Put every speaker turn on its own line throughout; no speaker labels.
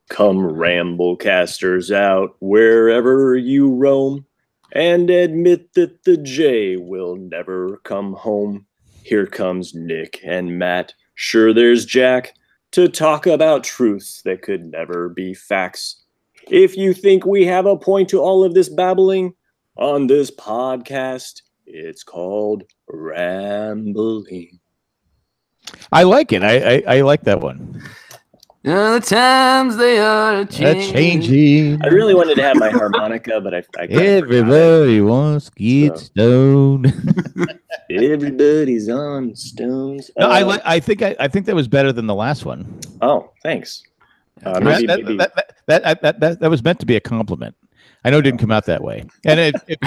Come Ramblecasters out wherever you roam, and admit that the J will never come home. Here comes Nick and Matt, sure there's Jack, to talk about truths that could never be facts. If you think we have a point to all of this babbling, on this podcast, it's called Rambling.
I like it. I like that one.
The times they are changing.
I really wanted to have my harmonica, but I
everybody wants to get stoned.
Everybody's on stones.
No, I think that was better than the last one.
Oh, thanks.
Maybe. That was meant to be a compliment. I know it didn't come out that way. And if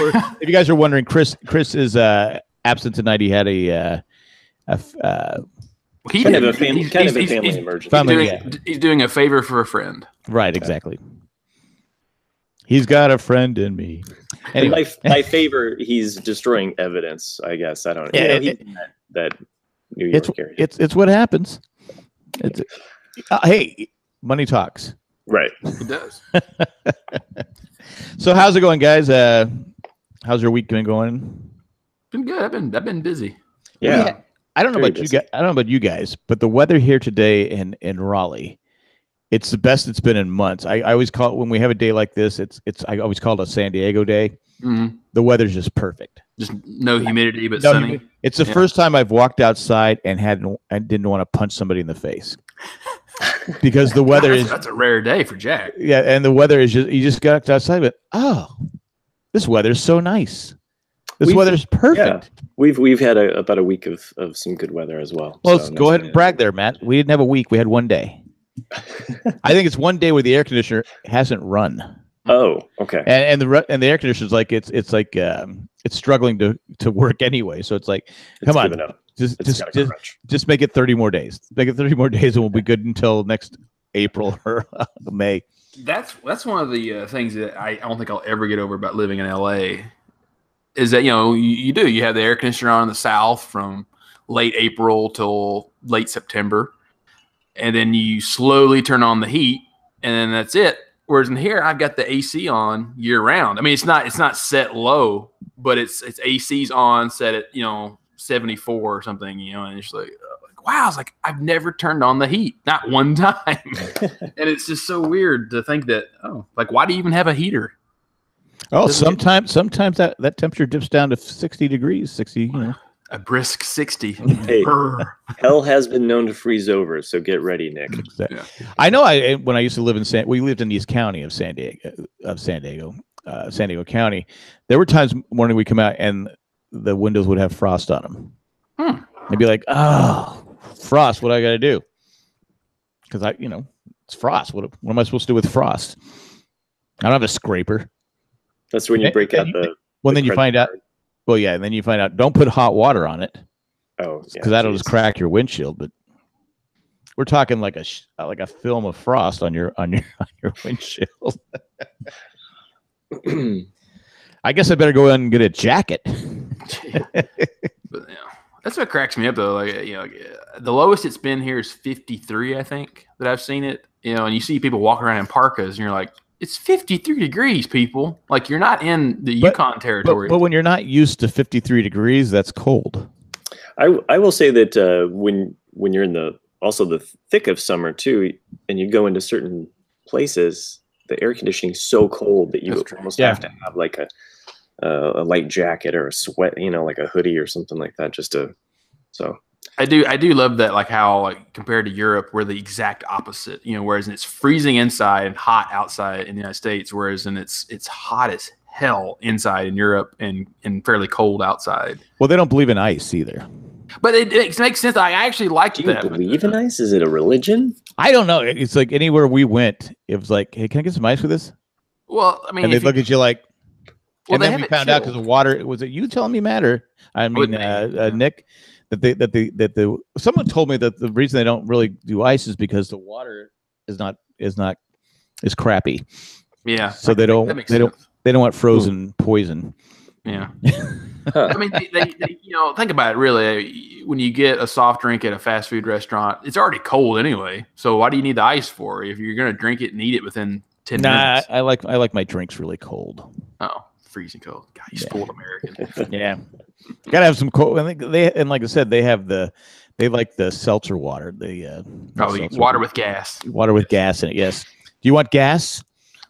you guys are wondering, Chris is absent tonight. He had a
family emergency.
He's doing a favor for a friend.
Right, exactly. He's got a friend in me.
Anyway. My favor, he's destroying evidence, I guess. I don't know.
Yeah,
that New York area.
It's what happens. Hey, money talks.
Right.
It does.
So how's it going, guys? How's your week been going?
Been good. I've been busy.
Yeah.
I don't know about you guys. I don't know about you guys, but the weather here today in Raleigh, it's the best it's been in months. I always call it, when we have a day like this, I always call it a San Diego day.
Mm-hmm.
The weather's just perfect.
Just no humidity, but sunny.
It's the first time I've walked outside and didn't want to punch somebody in the face. Because the weather
that's a rare day for Jack.
Yeah, and the weather is you just got outside, but this weather's so nice. This weather's perfect.
Yeah. We've had about a week of some good weather as well.
Well, let's go ahead and brag there, Matt. We didn't have a week. We had one day. I think it's one day where the air conditioner hasn't run.
Oh, okay.
And the air conditioner's like it's struggling to work anyway. So it's like, come on, just make it 30 more days. Make it 30 more days, and we'll be good until next April or May.
That's one of the things that I don't think I'll ever get over about living in LA. Is that, you have the air conditioner on in the South from late April till late September, and then you slowly turn on the heat, and then that's it. Whereas in here, I've got the AC on year round. I mean, it's not set low, but it's AC's on, set at 74 or something, and it's like wow, it's like I've never turned on the heat, not one time, and it's just so weird to think that why do you even have a heater?
Oh, sometimes that temperature dips down to 60 degrees, 60,
A brisk 60.
Hey, hell has been known to freeze over, so get ready, Nick.
Exactly. Yeah. I know. When I used to live we lived in East County of San Diego County. There were times morning we come out and the windows would have frost on them. They'd be like, "Oh, frost! What do I got to do?" Because it's frost. What am I supposed to do with frost? I don't have a scraper.
That's when you break out the.
Well, then you find out. Well, yeah, and then you find out. Don't put hot water on it.
Oh,
because that'll just crack your windshield. But we're talking like a film of frost on your windshield. I guess I better go in and get a jacket.
But that's what cracks me up though. The lowest it's been here is 53, I think, that I've seen it. And you see people walking around in parkas, and you're like, it's 53 degrees, people. Like, you're not in the Yukon territory.
But when you're not used to 53 degrees, that's cold.
I will say that when you're in the thick of summer too, and you go into certain places, the air conditioning is so cold that you almost have to have like a light jacket or a sweat, like a hoodie or something like that, just to. So
I do love that, like how compared to Europe, we're the exact opposite. Whereas it's freezing inside and hot outside in the United States, whereas it's hot as hell inside in Europe and fairly cold outside.
Well, they don't believe in ice either.
But it makes sense. I actually like that.
Do you believe in ice? Is it a religion?
I don't know. It's like anywhere we went, it was like, hey, can I get some ice with this?
Well, I mean,
and they look at you like.
Well,
and then we found out because the water was it you telling me, Matt, or Nick, that someone told me that the reason they don't really do ice is because the water is crappy.
Yeah.
So they don't want frozen poison.
Yeah.
Huh.
I mean, they think about it. Really, when you get a soft drink at a fast food restaurant, it's already cold anyway. So why do you need the ice for if you're going to drink it and eat it within 10 minutes?
I like my drinks really cold.
Oh, freezing cold. God, you spoiled American.
Yeah, gotta have some cold. I think and like I said, they like the seltzer water.
Probably water with gas.
Water with gas in it. Yes. Do you want gas?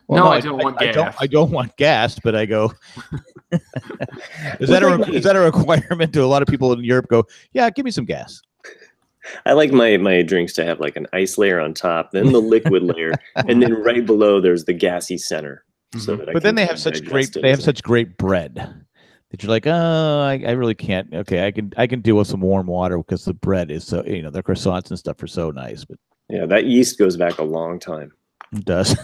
Well, no, I don't want gas.
I don't want gas, but I go. Is that a requirement to a lot of people in Europe? Go, yeah, give me some gas.
I like my drinks to have like an ice layer on top, then the liquid layer, and then right below there's the gassy center. So that
but then they have such great bread that you're like, oh, I really can't. Okay, I can deal with some warm water because the bread is so, the croissants and stuff are so nice. But
yeah, that yeast goes back a long time.
It does.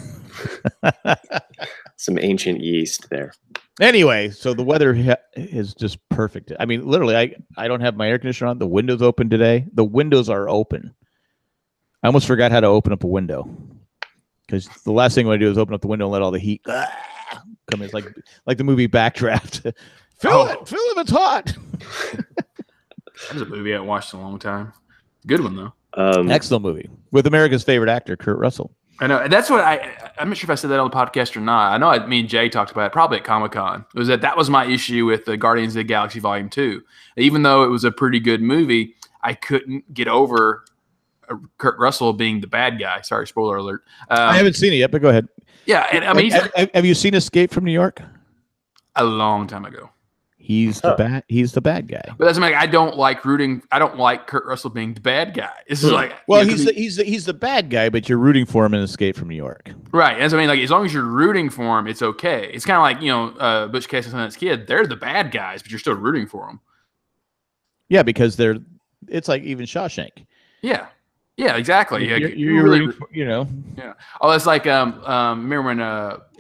Some ancient yeast there.
Anyway, so the weather is just perfect. I mean, literally, I don't have my air conditioner on. The window's open today. The windows are open. I almost forgot how to open up a window because the last thing I want to do is open up the window and let all the heat come in. It's like the movie Backdraft. Fill it, it's hot.
That's a movie I watched in a long time. Good one though.
Excellent movie with America's favorite actor, Kurt Russell.
I know. That's what I'm not sure if I said that on the podcast or not. I know me and Jay talked about it probably at Comic-Con. It was that was my issue with the Guardians of the Galaxy Volume 2. Even though it was a pretty good movie, I couldn't get over Kurt Russell being the bad guy. Sorry, spoiler alert.
I haven't seen it yet, but go ahead.
Yeah, and I mean,
have you seen Escape from New York?
A long time ago.
He's the bad guy.
But that's like I don't like Kurt Russell being the bad guy. This is like
he's the bad guy, but you're rooting for him in Escape from New York.
Right. And so I mean, like as long as you're rooting for him, it's okay. It's kind of like Butch Cassidy and Sundance Kid. They're the bad guys, but you're still rooting for them.
Yeah, because it's like even Shawshank.
Yeah. Yeah, exactly.
You're really, Yeah.
Oh, it's like remember when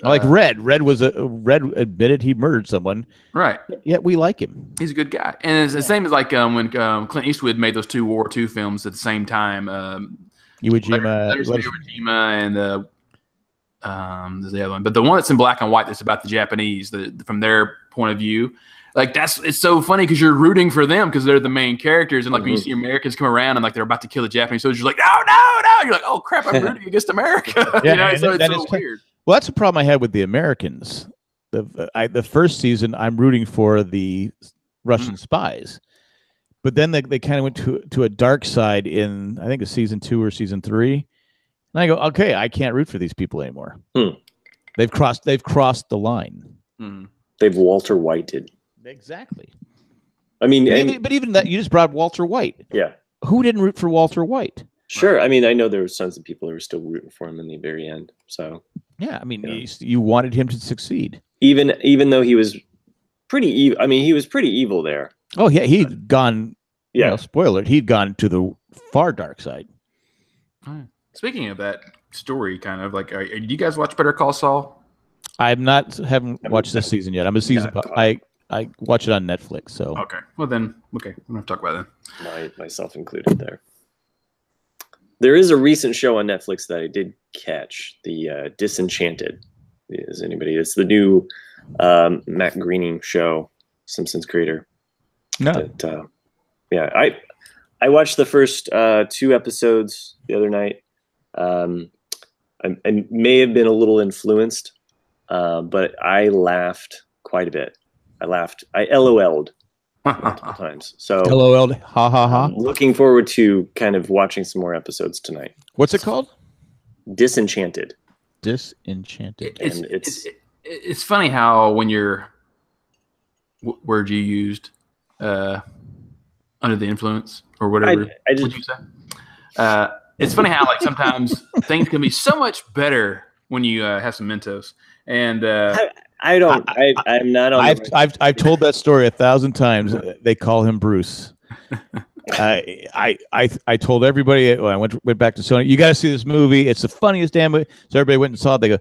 like Red admitted he murdered someone.
Right.
Yet we like him.
He's a good guy, and it's the same as like when Clint Eastwood made those two World War II films at the same time.
Iwo Jima,
and there's the other one, but the one that's in black and white that's about the Japanese, from their point of view. Like it's so funny because you're rooting for them because they're the main characters, and like when you see Americans come around and like they're about to kill the Japanese soldiers, you're like, no, you're like, oh crap, I'm rooting against America.
Yeah,
so it's so weird.
Well, that's the problem I had with the Americans. The first season, I'm rooting for the Russian spies, but then they kind of went to a dark side in I think it's season 2 or season 3, and I go, okay, I can't root for these people anymore. They've crossed the line.
They've Walter Whited.
Exactly.
I mean,
but even that, you just brought Walter White.
Yeah.
Who didn't root for Walter White?
Sure. I mean, I know there were tons of people who were still rooting for him in the very end. So.
Yeah, I mean, you wanted him to succeed,
even though he was pretty evil. I mean, he was pretty evil there.
Oh yeah, he'd gone.
Yeah.
Spoiler: he'd gone to the far dark side.
Speaking of that story, kind of like, do you guys watch Better Call Saul?
Haven't watched this season yet. I'm a season. I watch it on Netflix. So
okay. Well then, okay, we don't have to talk about that.
Myself included there. There is a recent show on Netflix that I did catch, the Disenchanted. Is anybody? It's the new Matt Groening show, Simpsons creator.
No.
Yeah, I watched the first 2 episodes the other night. I may have been a little influenced, but I laughed quite a bit. I LOL'd multiple times. So
LOL'd, ha ha ha.
Looking forward to kind of watching some more episodes tonight.
What's it called?
Disenchanted.
Disenchanted.
It's funny how when you're word you used under the influence or whatever.
I just,
what'd you say? It's funny how like sometimes things can be so much better when you have some Mentos. And
I'm not on.
I've told that story 1,000 times. They call him Bruce. I told everybody when I went back to Sony, you got to see this movie. It's the funniest damn movie. So everybody went and saw it. They go,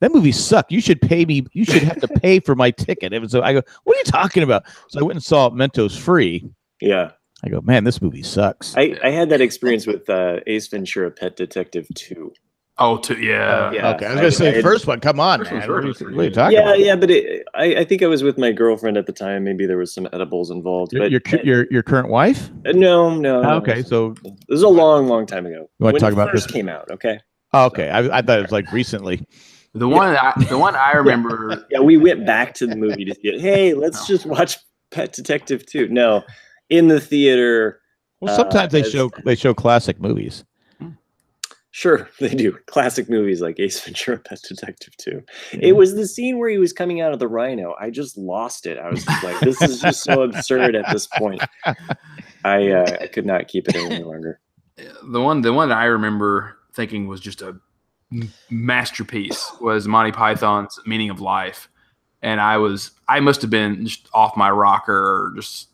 that movie sucked. You should pay me. You should have to pay for my ticket. So I go, what are you talking about? So I went and saw Mentos free.
Yeah.
I go, man, this movie sucks.
I had that experience with Ace Ventura: Pet Detective 2.
Oh, yeah.
Yeah.
Okay, I was gonna say
I-
first one. Come on,
First
man.
one's
What are
first.
you talking
Yeah,
about?
yeah, but I think I was with my girlfriend at the time. Maybe there was some edibles involved. But
Your current wife?
no.
Okay, so
This was a long time ago.
You wanna
when
talk
it
about
first
this?
came out? Okay.
okay, I thought it was like recently.
The one I remember.
Yeah, we went back to the movie to see it. Hey, let's just watch Pet Detective 2. No, in the theater.
Well, sometimes
as-
they show classic movies.
Sure, they do. Classic movies like Ace Ventura, Pet Detective 2. It was the scene where he was coming out of the rhino. I just lost it. I was just like, this is just so absurd at this point. I could not keep it any longer.
The one that I remember thinking was just a masterpiece was Monty Python's Meaning of Life, and I must have been just off my rocker, or just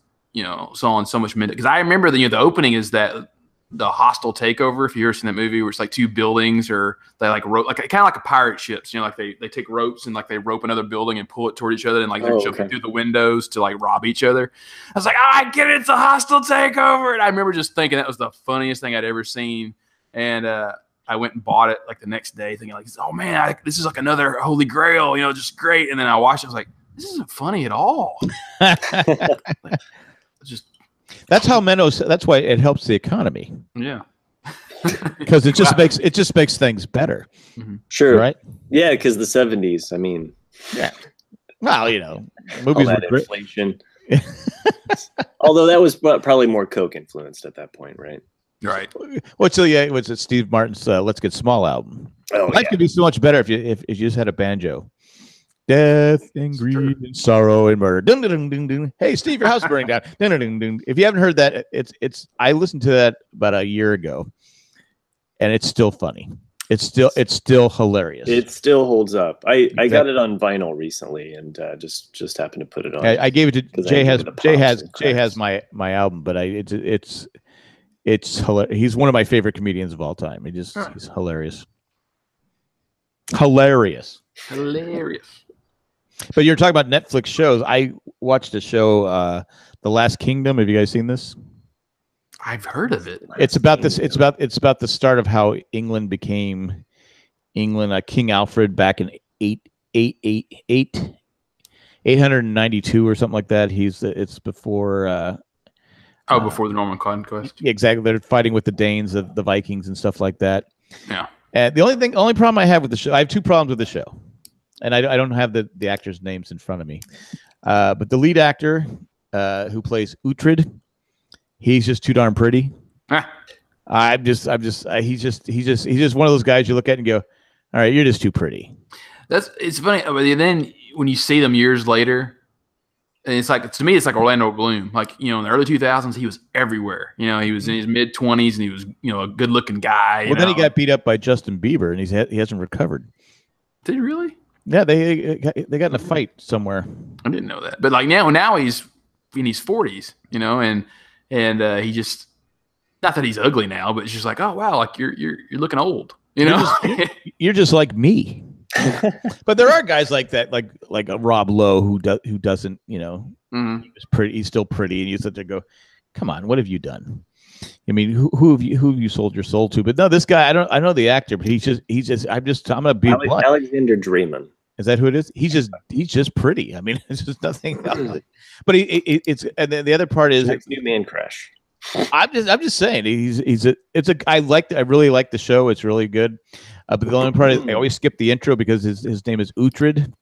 saw so much minute, because I remember the opening is that the hostile takeover. If you ever seen that movie, where it's like two buildings, or they like rope, like kind of like a pirate ships. Like they take ropes and like they rope another building and pull it toward each other, and like they're jumping through the windows to like rob each other. I was like, oh, I get it, it's a hostile takeover. And I remember just thinking that was the funniest thing I'd ever seen. And I went and bought it like the next day, thinking like, oh man, this is like another holy grail, just great. And then I watched it, I was like, this isn't funny at all. Just.
That's how Menno's. That's why it helps the economy.
Yeah,
because it just makes things better.
Sure,
right?
Yeah, because the 70s. I mean,
yeah. Well,
all
movies
that
were
inflation. Although that was probably more Coke influenced at that point, right?
Right.
Well, so yeah, was it Steve Martin's "Let's Get Small" album?
Oh,
Life could be so much better if you just had a banjo. Death and greed and sorrow and murder. Dun, dun, dun, dun, dun. Hey, Steve, your house is burning down. Dun, dun, dun, dun. If you haven't heard that, it's. I listened to that about a year ago, and it's still funny. It's still hilarious.
It still holds up. I got it on vinyl recently, and just happened to put it on.
I gave it to Jay. Jay has my album, but it's hilarious. He's one of my favorite comedians of all time. He's hilarious. Hilarious. But you're talking about Netflix shows. I watched a show, The Last Kingdom. Have you guys seen this?
I've heard of it.
It's about this. It's about the start of how England became England. King Alfred back in 892 or something like that. It's before.
Before the Norman Conquest.
Exactly. They're fighting with the Danes, the Vikings, and stuff like that.
Yeah.
And the only problem I have with the show, I have two problems with the show, and I don't have the actors' names in front of me. But the lead actor who plays Uhtred, he's just too darn pretty. He's just one of those guys you look at and go, all right, you're just too pretty.
It's funny. But then when you see them years later, and it's like, to me, it's like Orlando Bloom. Like, in the early 2000s, he was everywhere. He was in his mid-20s, and he was, a good-looking guy.
Well, then he got beat up by Justin Bieber, and he hasn't recovered.
Did he really?
Yeah, they got in a fight somewhere.
I didn't know that. But like now he's in his 40s, and he just, not that he's ugly now, but it's just like, oh wow, like you're looking old,
You're just like me. But there are guys like that, like a Rob Lowe who doesn't, he's still pretty, and you sit there and go, come on, what have you done? I mean, who have you sold your soul to? But no, this guy, I know the actor, but I'm gonna be blunt.
Alexander Draymond.
Is that who it is? He's just pretty. I mean, it's just nothing else. But it's and then the other part is
Jack's new man crush.
I'm just saying I really like the show. It's really good. But the only part is I always skip the intro because his name is Uhtred,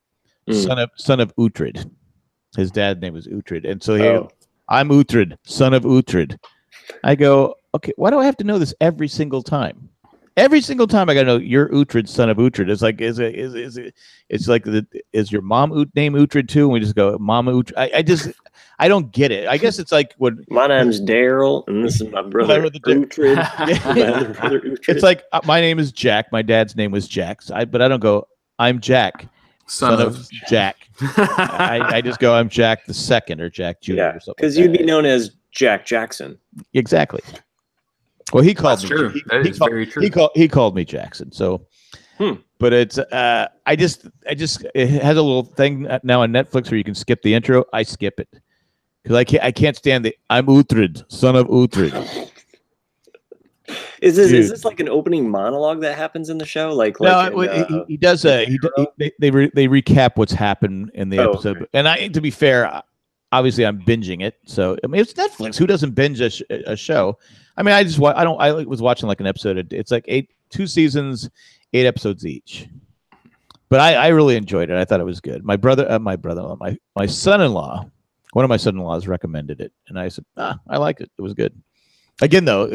son of Uhtred. His dad's name was Uhtred, and so I'm Uhtred, son of Uhtred. I go, okay, why do I have to know this every single time? Every single time I gotta know you're Uhtred, son of Uhtred. It's like it's like is your mom name Uhtred too? And we just go Mama Uhtred. I don't get it. I guess it's like what
my name's Daryl and this is my brother Uhtred. My other brother Uhtred.
It's like my name is Jack. My dad's name was Jack. But I don't go I'm Jack, son of Jack. I just go I'm Jack the Second or Jack Jr. or something.
Because you'd be known as Jack Jackson.
Exactly. Well, he called me.
True. That is very true.
He called me Jackson. So, but it's I just it has a little thing now on Netflix where you can skip the intro. I skip it because I can't stand I'm Uhtred, son of Uhtred.
Is
Dude.
this like an opening monologue that happens in the show? Like
No, he does. They recap what's happened in the episode.
Okay.
And to be fair, obviously I'm binging it. So I mean, it's Netflix. Who doesn't binge a show? I mean, I was watching like an episode. It's like 2 seasons, 8 episodes each. But I really enjoyed it. I thought it was good. My son-in-law, one of my son-in-laws recommended it, and I said, I like it. It was good. Again, though,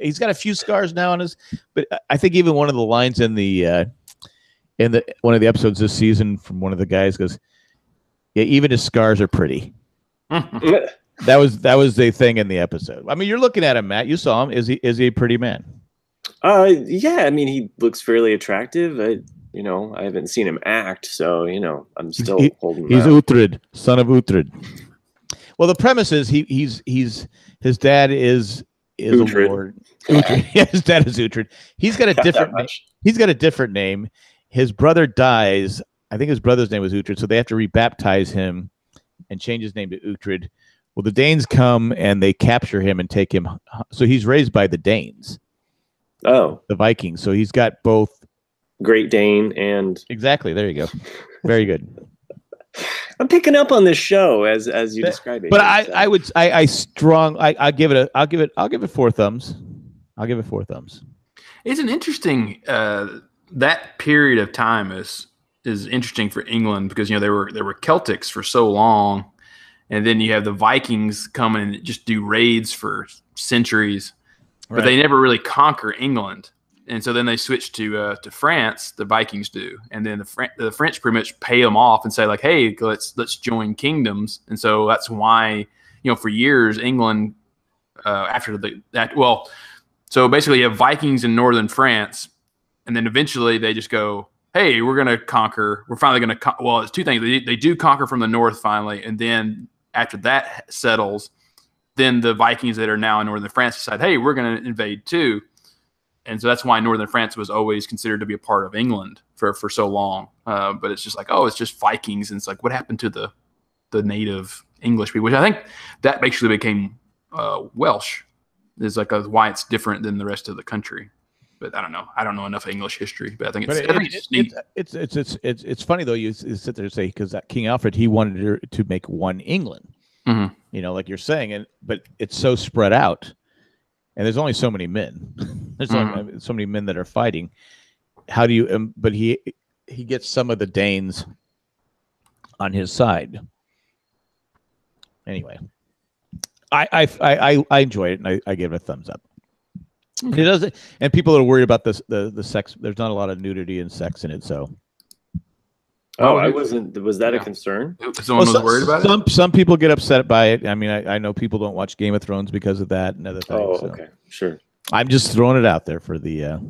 he's got a few scars now on his, but I think even one of the lines in one of the episodes this season from one of the guys goes, yeah, even his scars are pretty. That was the thing in the episode. I mean, you're looking at him, Matt. You saw him. Is he a pretty man?
Yeah. I mean, he looks fairly attractive. I haven't seen him act, so I'm still holding.
He's Uhtred, son of Uhtred. Well, the premise is his dad is
Uhtred.
a lord. Uhtred. Yeah, his dad is Uhtred. He's got a different name. He's got a different name. His brother dies. I think his brother's name was Uhtred, so they have to rebaptize him and change his name to Uhtred. Well, the Danes come and they capture him and take him. So he's raised by the Danes.
Oh,
the Vikings. So he's got both
Great Dane and
exactly. There you go. Very good.
I'm picking up on this show as you describe it.
But I give it 4 thumbs. I'll give it 4 thumbs.
It's an interesting that period of time is interesting for England because they were Celtics for so long, and then you have the Vikings come and just do raids for centuries, but they never really conquer England. And so then they switch to France. The Vikings do, and then the French pretty much pay them off and say like, "Hey, let's join kingdoms." And so that's why for years England so basically you have Vikings in northern France, and then eventually they just go, "Hey, we're going to conquer. We're finally going to well, it's 2 things. They do conquer from the north finally, and then after that settles, then the Vikings that are now in northern France decide, "Hey, we're going to invade too." And so that's why northern France was always considered to be a part of England for so long. But it's just like, it's just Vikings. And it's like, what happened to the native English people? Which I think that actually became Welsh. Is like why it's different than the rest of the country. But I don't know. I don't know enough English history. But I think
it's funny though. You sit there and say because King Alfred he wanted to make one England.
Mm-hmm.
Like you're saying, but it's so spread out. And there's only so many men. There's only so many men that are fighting. How do you? But he gets some of the Danes on his side. Anyway, I enjoy it, and I give it a thumbs up. Okay. It doesn't, and people are worried about the sex. There's not a lot of nudity and sex in it, so.
I wasn't. Was that a concern?
Someone was worried about it.
Some people get upset by it. I mean, I know people don't watch Game of Thrones because of that and other things.
Oh, okay, sure.
I'm just throwing it out there for the.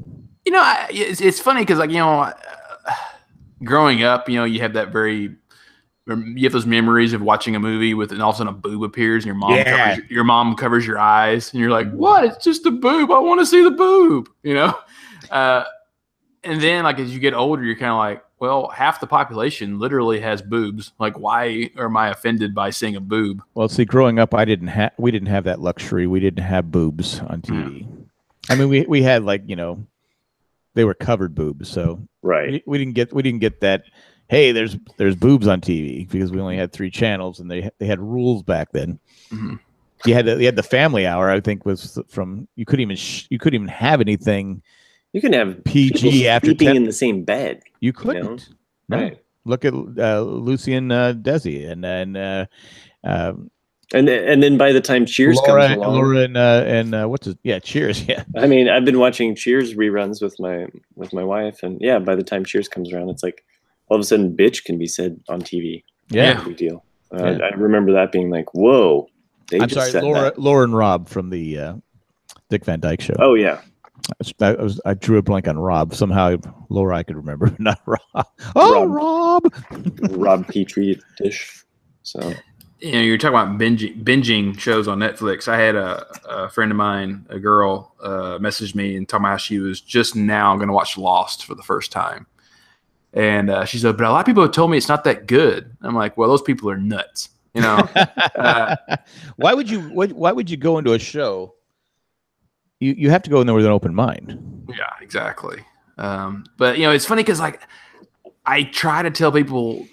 It's funny because growing up, you have that you have those memories of watching a movie and all of a sudden a boob appears and your mom covers your eyes and you're like, what? It's just a boob. I want to see the boob. And then as you get older, you're kind of like, well, half the population literally has boobs. Like, why am I offended by seeing a boob?
Well, see, growing up, we didn't have that luxury. We didn't have boobs on TV. I mean, we had they were covered boobs, so
right.
We didn't get that. Hey, there's boobs on TV because we only had 3 channels and they had rules back then.
Mm-hmm.
You had the Family Hour. I think was from you couldn't even have anything.
You can have
PG after
sleeping in the same bed.
You couldn't. No.
Right.
Look at Lucy and Desi, and
then by the time Cheers comes along,
Laura and what's it? Yeah, Cheers. Yeah.
I mean, I've been watching Cheers reruns with my wife, and yeah, by the time Cheers comes around, it's like all of a sudden, bitch can be said on TV.
Yeah,
no big deal. I remember that being like, whoa.
I'm sorry, Laura and Rob from the Dick Van Dyke Show.
Oh yeah.
I drew a blank on Rob. Somehow Laura I could remember, not Rob. Oh, Rob.
Rob Petrie dish. So
you're talking about binging shows on Netflix. I had a friend of mine, a girl, messaged me and talking about how she was just now going to watch Lost for the first time, and she said, "But a lot of people have told me it's not that good." I'm like, "Well, those people are nuts."
Why would you go into a show? you have to go in there with an open mind.
Yeah, exactly. But it's funny because like I try to tell people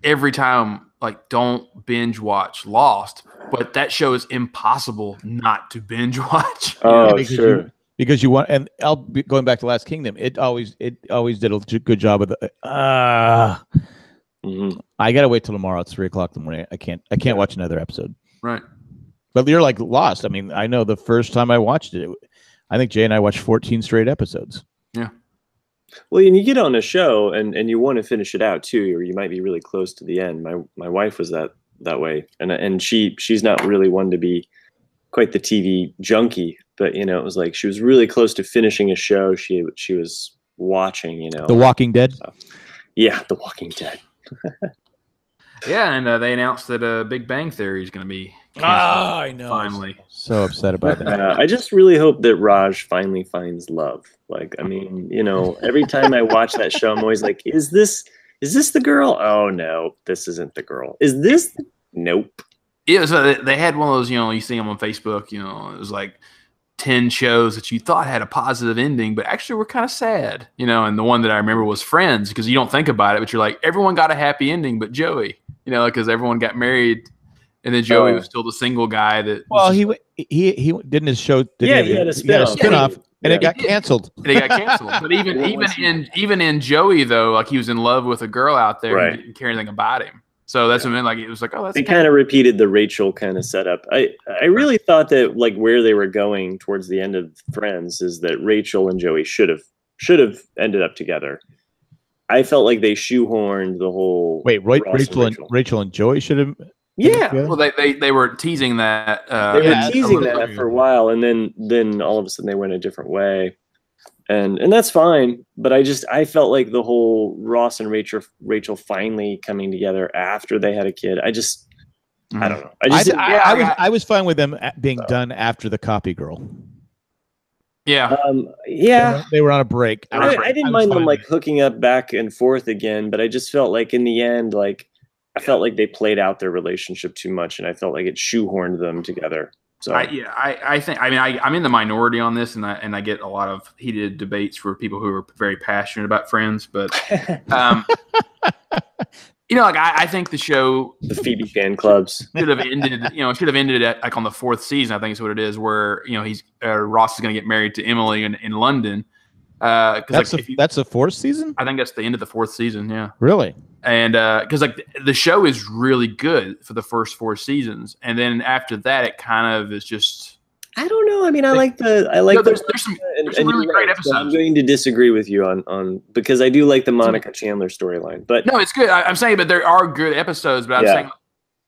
every time, like, don't binge watch Lost, but that show is impossible not to binge watch.
Oh,
because
sure.
Because you want, and going back to Last Kingdom, it always did a good job of the. I gotta wait till tomorrow. It's 3:00 in the morning. I can't watch another episode.
Right.
But you're like Lost. I mean, I know the first time I watched it, I think Jay and I watched 14 straight episodes.
Yeah.
Well, and you get on a show and you want to finish it out too, or you might be really close to the end. My wife was that way, and she's not really one to be quite the TV junkie, but it was like she was really close to finishing a show she was watching.
The Walking Dead.
So, yeah, The Walking Dead.
Yeah, and they announced that Big Bang Theory is going to be canceled.
I know.
Finally.
So upset about that.
I just really hope that Raj finally finds love. Like, I mean, every time I watch that show, I'm always like, is this the girl? Oh no, this isn't the girl. Is this? Nope.
Yeah, so they had one of those, you see them on Facebook, it was like 10 shows that you thought had a positive ending, but actually were kind of sad, and the one that I remember was Friends, because you don't think about it, but you're like, everyone got a happy ending, but Joey, because everyone got married, and then Joey was still the single guy that.
Well, he didn't his show.
He had a spin-off.
And it got canceled.
But even in Joey though, like he was in love with a girl out there and didn't care anything about him. So that's what I mean. Like it was like, oh, that's.
They kind of repeated the Rachel kind of setup. I really thought that like where they were going towards the end of Friends is that Rachel and Joey should have ended up together. I felt like they shoehorned the whole.
Wait, Rachel and Joey should have.
Yeah, well, they were teasing that.
They were teasing that for a while, and then all of a sudden they went a different way, and that's fine. But I felt like the whole Ross and Rachel finally coming together after they had a kid. I don't know.
I was fine with them being done after the Copy Girl.
Yeah.
Yeah.
They were on a break.
I didn't mind them like hooking up back and forth again, but I just felt like in the end, like. I felt like they played out their relationship too much, and I felt like it shoehorned them together. So
I think I'm in the minority on this, and I get a lot of heated debates for people who are very passionate about Friends, but I think the show,
the Phoebe fan clubs,
should have ended at like on the 4th season. I think is what it is, where Ross is going to get married to Emily in London.
That's the 4th season.
I think that's the end of the 4th season. Yeah,
really.
And because the show is really good for the first 4 seasons, and then after that, it kind of is just.
I don't know. I mean, there's some
really great episodes.
So I'm going to disagree with you on because I do like the Monica Chandler storyline, but
no, it's good. I'm saying, but there are good episodes. But I'm saying,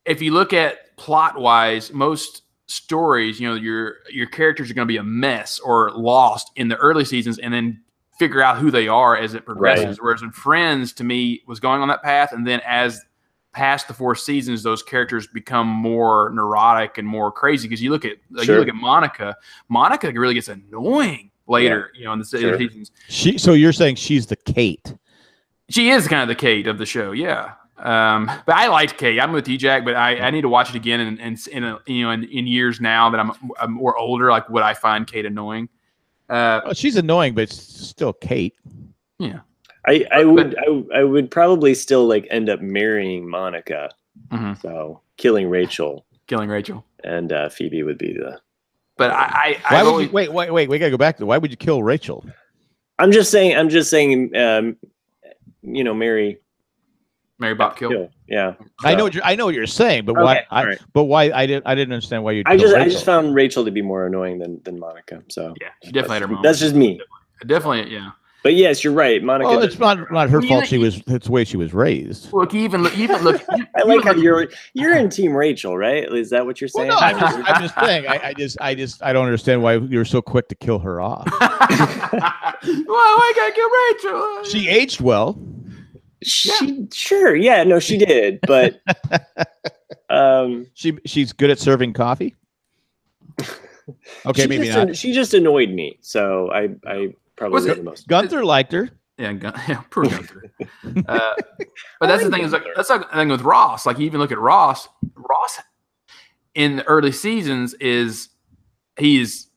if you look at plot wise, most stories, your characters are going to be a mess or lost in the early seasons, and then figure out who they are as it progresses. Right. Whereas in Friends, to me, was going on that path, and then as past the 4 seasons, those characters become more neurotic and more crazy. Because you look at Monica really gets annoying later, in the seasons.
So you're saying she's the Kate?
She is kind of the Kate of the show, yeah. But I liked Kate. I'm with you, Jack. But I need to watch it again, and in years now that I'm more older, like would I find Kate annoying?
She's annoying, but still Kate.
Yeah,
I would probably still like end up marrying Monica.
Mm-hmm.
So killing Rachel,
and
Phoebe would be the.
But
wait. We gotta go back to why would you kill Rachel?
I'm just saying.
Mary Bob Kill.
Yeah,
so. I know what you're saying, but why?
Right.
But why? I didn't understand why you.
I just found Rachel to be more annoying than Monica. So
yeah, she definitely had her moment.
That's just me.
Definitely, yeah.
But yes, you're right, Monica.
Well, it's not her fault. It's the way she was raised.
Look, even look.
I like how you're in Team Rachel, right? Is that what you're saying?
Well, no, I'm just saying. I don't understand why you're so quick to kill her off.
I gotta kill Rachel.
She aged well.
She did, but
she's good at serving coffee. Okay, maybe not.
She just annoyed me, so I probably the most.
Gunther liked her.
Yeah, poor Gunther. But that's the thing. That's the thing with Ross. Like you even look at Ross. Ross in the early seasons he's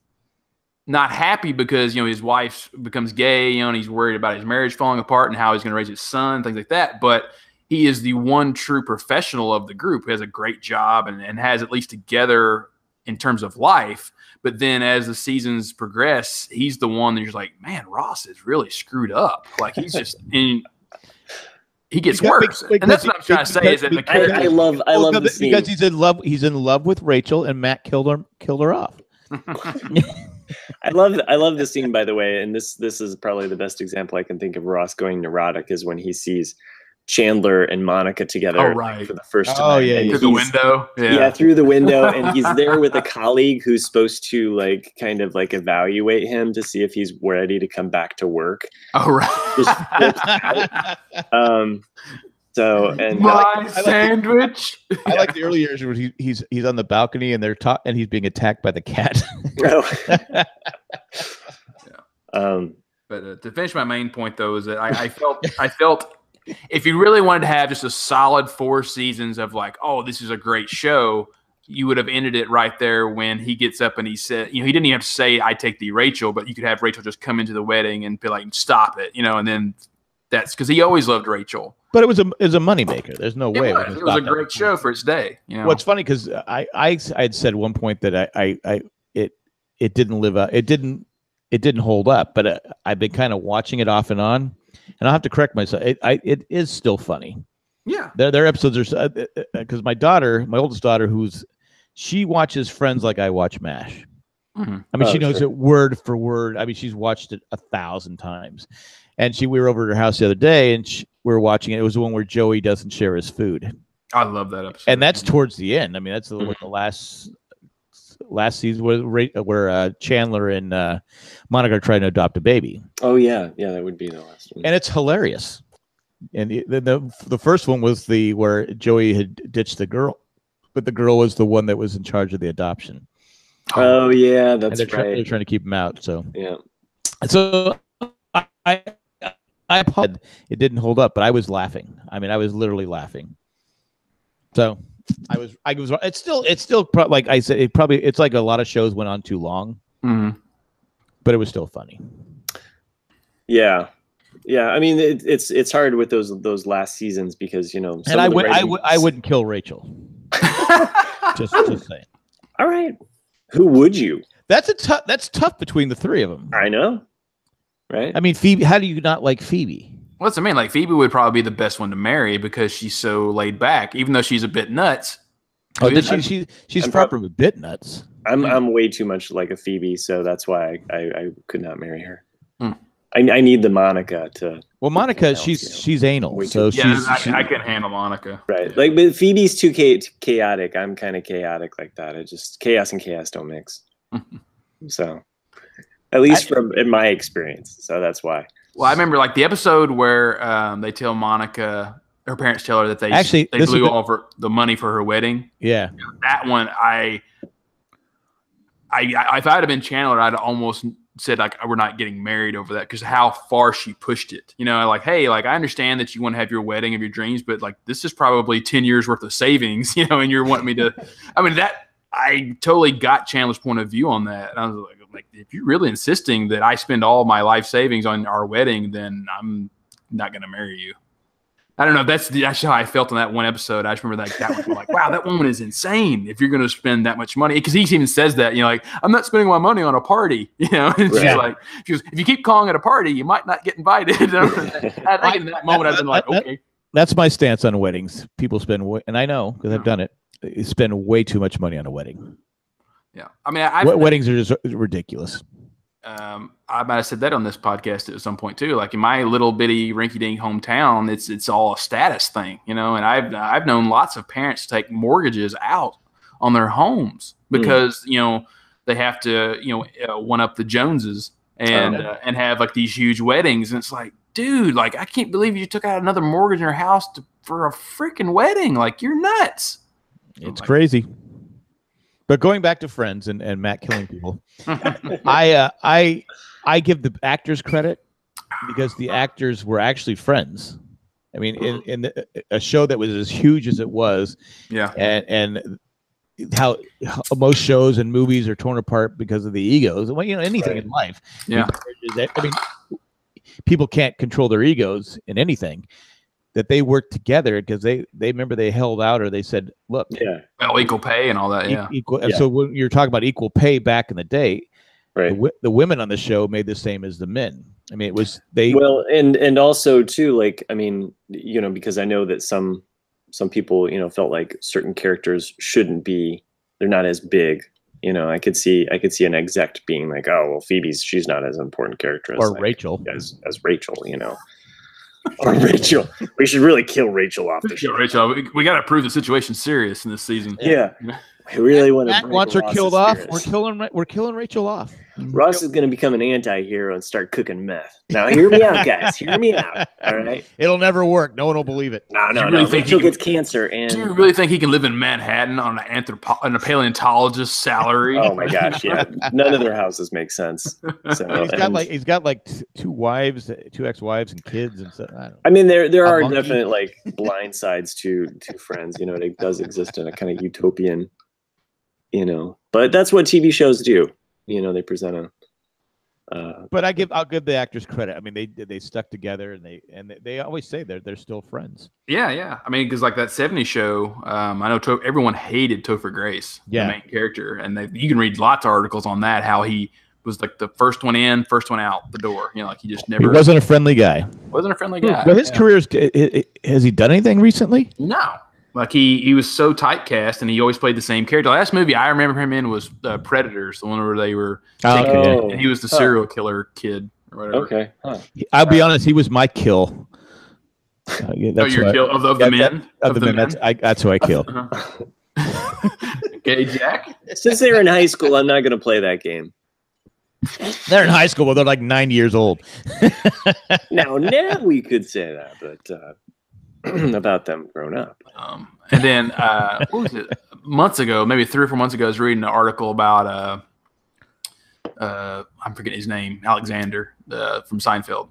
not happy because, you know, his wife becomes gay, you know, and he's worried about his marriage falling apart and how he's going to raise his son, things like that. But he is the one true professional of the group who has a great job and has at least together in terms of life. But then as the seasons progress, he's the one that you're like, man, Ross is really screwed up. Like he's just in. He gets worse, and that's what I'm trying to say. Is that
I love the scene
because he's in love. He's in love with Rachel, and Matt killed her off.
I love the scene, by the way, and this is probably the best example I can think of Ross going neurotic is when he sees Chandler and Monica together for the first time.
Oh yeah,
through the window.
Yeah, through the window, and he's there with a colleague who's supposed to like kind of like evaluate him to see if he's ready to come back to work.
Oh right.
So and
my sandwich.
I like the early years where he's on the balcony and and he's being attacked by the cat.
But to finish my main point though is that I felt if you really wanted to have just a solid 4 seasons of like, oh, this is a great show, you would have ended it right there when he gets up and he said, you know, he didn't even have to say, I take thee, Rachel, but you could have Rachel just come into the wedding and be like, stop it, you know, and then that's because he always loved Rachel.
But it was a moneymaker. There's no way.
It was a great show for its day. You know?
Well, it's funny because I had said at one point that it didn't live up. It didn't hold up, but I've been kind of watching it off and on. And I'll have to correct myself. It is still funny.
Yeah.
Their episodes are because my oldest daughter, she watches Friends like I watch MASH.
Mm-hmm.
I mean, she knows it word for word. I mean, she's watched it 1,000 times. And we were over at her house the other day, and we were watching it. It was the one where Joey doesn't share his food.
I love that episode.
And that's towards the end. I mean, that's the last season where Chandler and Monica are trying to adopt a baby.
Oh yeah, that would be the last one.
And it's hilarious. And the first one was where Joey had ditched the girl, but the girl was the one that was in charge of the adoption.
Oh yeah, that's
right. They're trying to keep him out. So yeah. So I apologize. It didn't hold up, but I was laughing. I mean, I was literally laughing. So I was. It's still like I said. It's like a lot of shows went on too long, but it was still funny.
Yeah. I mean, it's hard with those last seasons because you know.
And I wouldn't kill Rachel. just saying.
All right. Who would you?
That's tough between the 3 of them.
I know. Right.
I mean, Phoebe. How do you not like Phoebe?
Well, that's I mean. Like Phoebe would probably be the best one to marry because she's so laid back, even though she's a bit nuts.
Oh, she's probably a bit nuts.
I'm way too much like a Phoebe, so that's why I could not marry her. I need the Monica to.
Well, Monica, she's anal, so
I can handle Monica.
Right, like, but Phoebe's too chaotic. I'm kind of chaotic like that. It just chaos and chaos don't mix. So, at least in my experience, so that's why. Well,
I remember like the episode where they tell Monica, her parents tell her that they blew all the money for her wedding.
Yeah,
that one I if I'd have been Chandler, I'd almost said like we're not getting married over that because how far she pushed it. You know, like hey, like I understand that you want to have your wedding of your dreams, but like this is probably 10 years worth of savings. You know, and you're wanting me to. I mean that I totally got Chandler's point of view on that. And I was like if you're really insisting that I spend all my life savings on our wedding, then I'm not going to marry you. I don't know. That's how I felt on that one episode. I just remember that was like, wow, that woman is insane. If you're going to spend that much money, because he even says that, you know, like I'm not spending my money on a party. You know, and she's like, if you keep calling it a party, you might not get invited. I think in that moment I've been like, okay.
That's my stance on weddings. People spend, and I know because I've done it. Spend way too much money on a wedding.
Yeah, I mean,
weddings are just ridiculous.
I might have said that on this podcast at some point too. Like in my little bitty rinky-dink hometown, it's all a status thing, you know. And I've known lots of parents take mortgages out on their homes because you know they have to one up the Joneses and have like these huge weddings. And it's like, dude, like I can't believe you took out another mortgage in your house for a freaking wedding. Like you're nuts.
It's crazy. But going back to Friends and Matt killing people, I give the actors credit because the actors were actually friends. I mean, in a show that was as huge as it was,
yeah,
and how most shows and movies are torn apart because of the egos. Well, anything
Right.
in life.
Yeah.
I mean, people can't control their egos in anything. That they work together because they remember they held out, or they said, "Look,
Yeah.
Well, equal pay and all that. Yeah.
equal."
Yeah.
So when you're talking about equal pay back in the day,
Right.
the women on the show made the same as the men. I mean, it was they.
Well, and also too, like, I mean, because I know that some people, felt like certain characters shouldn't be, they're not as big. I could see an exec being like, oh, well, she's not as important character as
or
like,
Rachel.
as Rachel, or Rachel. We should really kill Rachel off the show.
Rachel, we got to prove the situation's serious in this season.
Yeah. We really want to.
Matt wants her killed off. We're killing Rachel off.
Ross is going to become an anti-hero and start cooking meth. Now, hear me out, guys. Hear me out. All right.
It'll never work. No one will believe it.
No.
You really think
Rachel
he can-
gets cancer, and
Do you really think he can live in Manhattan on on a paleontologist's salary?
oh my gosh, yeah. None of their houses make sense. So
He's got like two wives, two ex-wives, and kids, and so. I don't know.
I mean, there
A
are
monkey.
definite like blind sides to Friends. It does exist in a kind of utopian, but that's what TV shows do. They present a.
But I'll give the actors credit. I mean, they stuck together, and they always say they're still friends.
Yeah. I mean, because like that '70s show, I know everyone hated Topher Grace,
Yeah.
the main character, and you can read lots of articles on that. How he was like the first one in, first one out the door. Like he just never
He wasn't a friendly guy.
wasn't a friendly guy.
Well, his
Yeah.
career's has he done anything recently?
No. Like he was so typecast, and he always played the same character. The last movie I remember him in was Predators, the one where they were taking
Oh.
and he was the serial killer kid or whatever.
Okay. Huh.
I'll be honest. He was my kill. Yeah,
Oh, your
who I-
kill of the
yeah,
men?
of the men. That's who I kill.
Okay, Jack.
Since they were in high school, I'm not going to play that game.
They're in high school, but they're like 9 years old.
Now we could say that, but about them grown up.
And then what was it? Months ago, maybe 3 or 4 months ago, I was reading an article about I'm forgetting his name, Alexander from Seinfeld.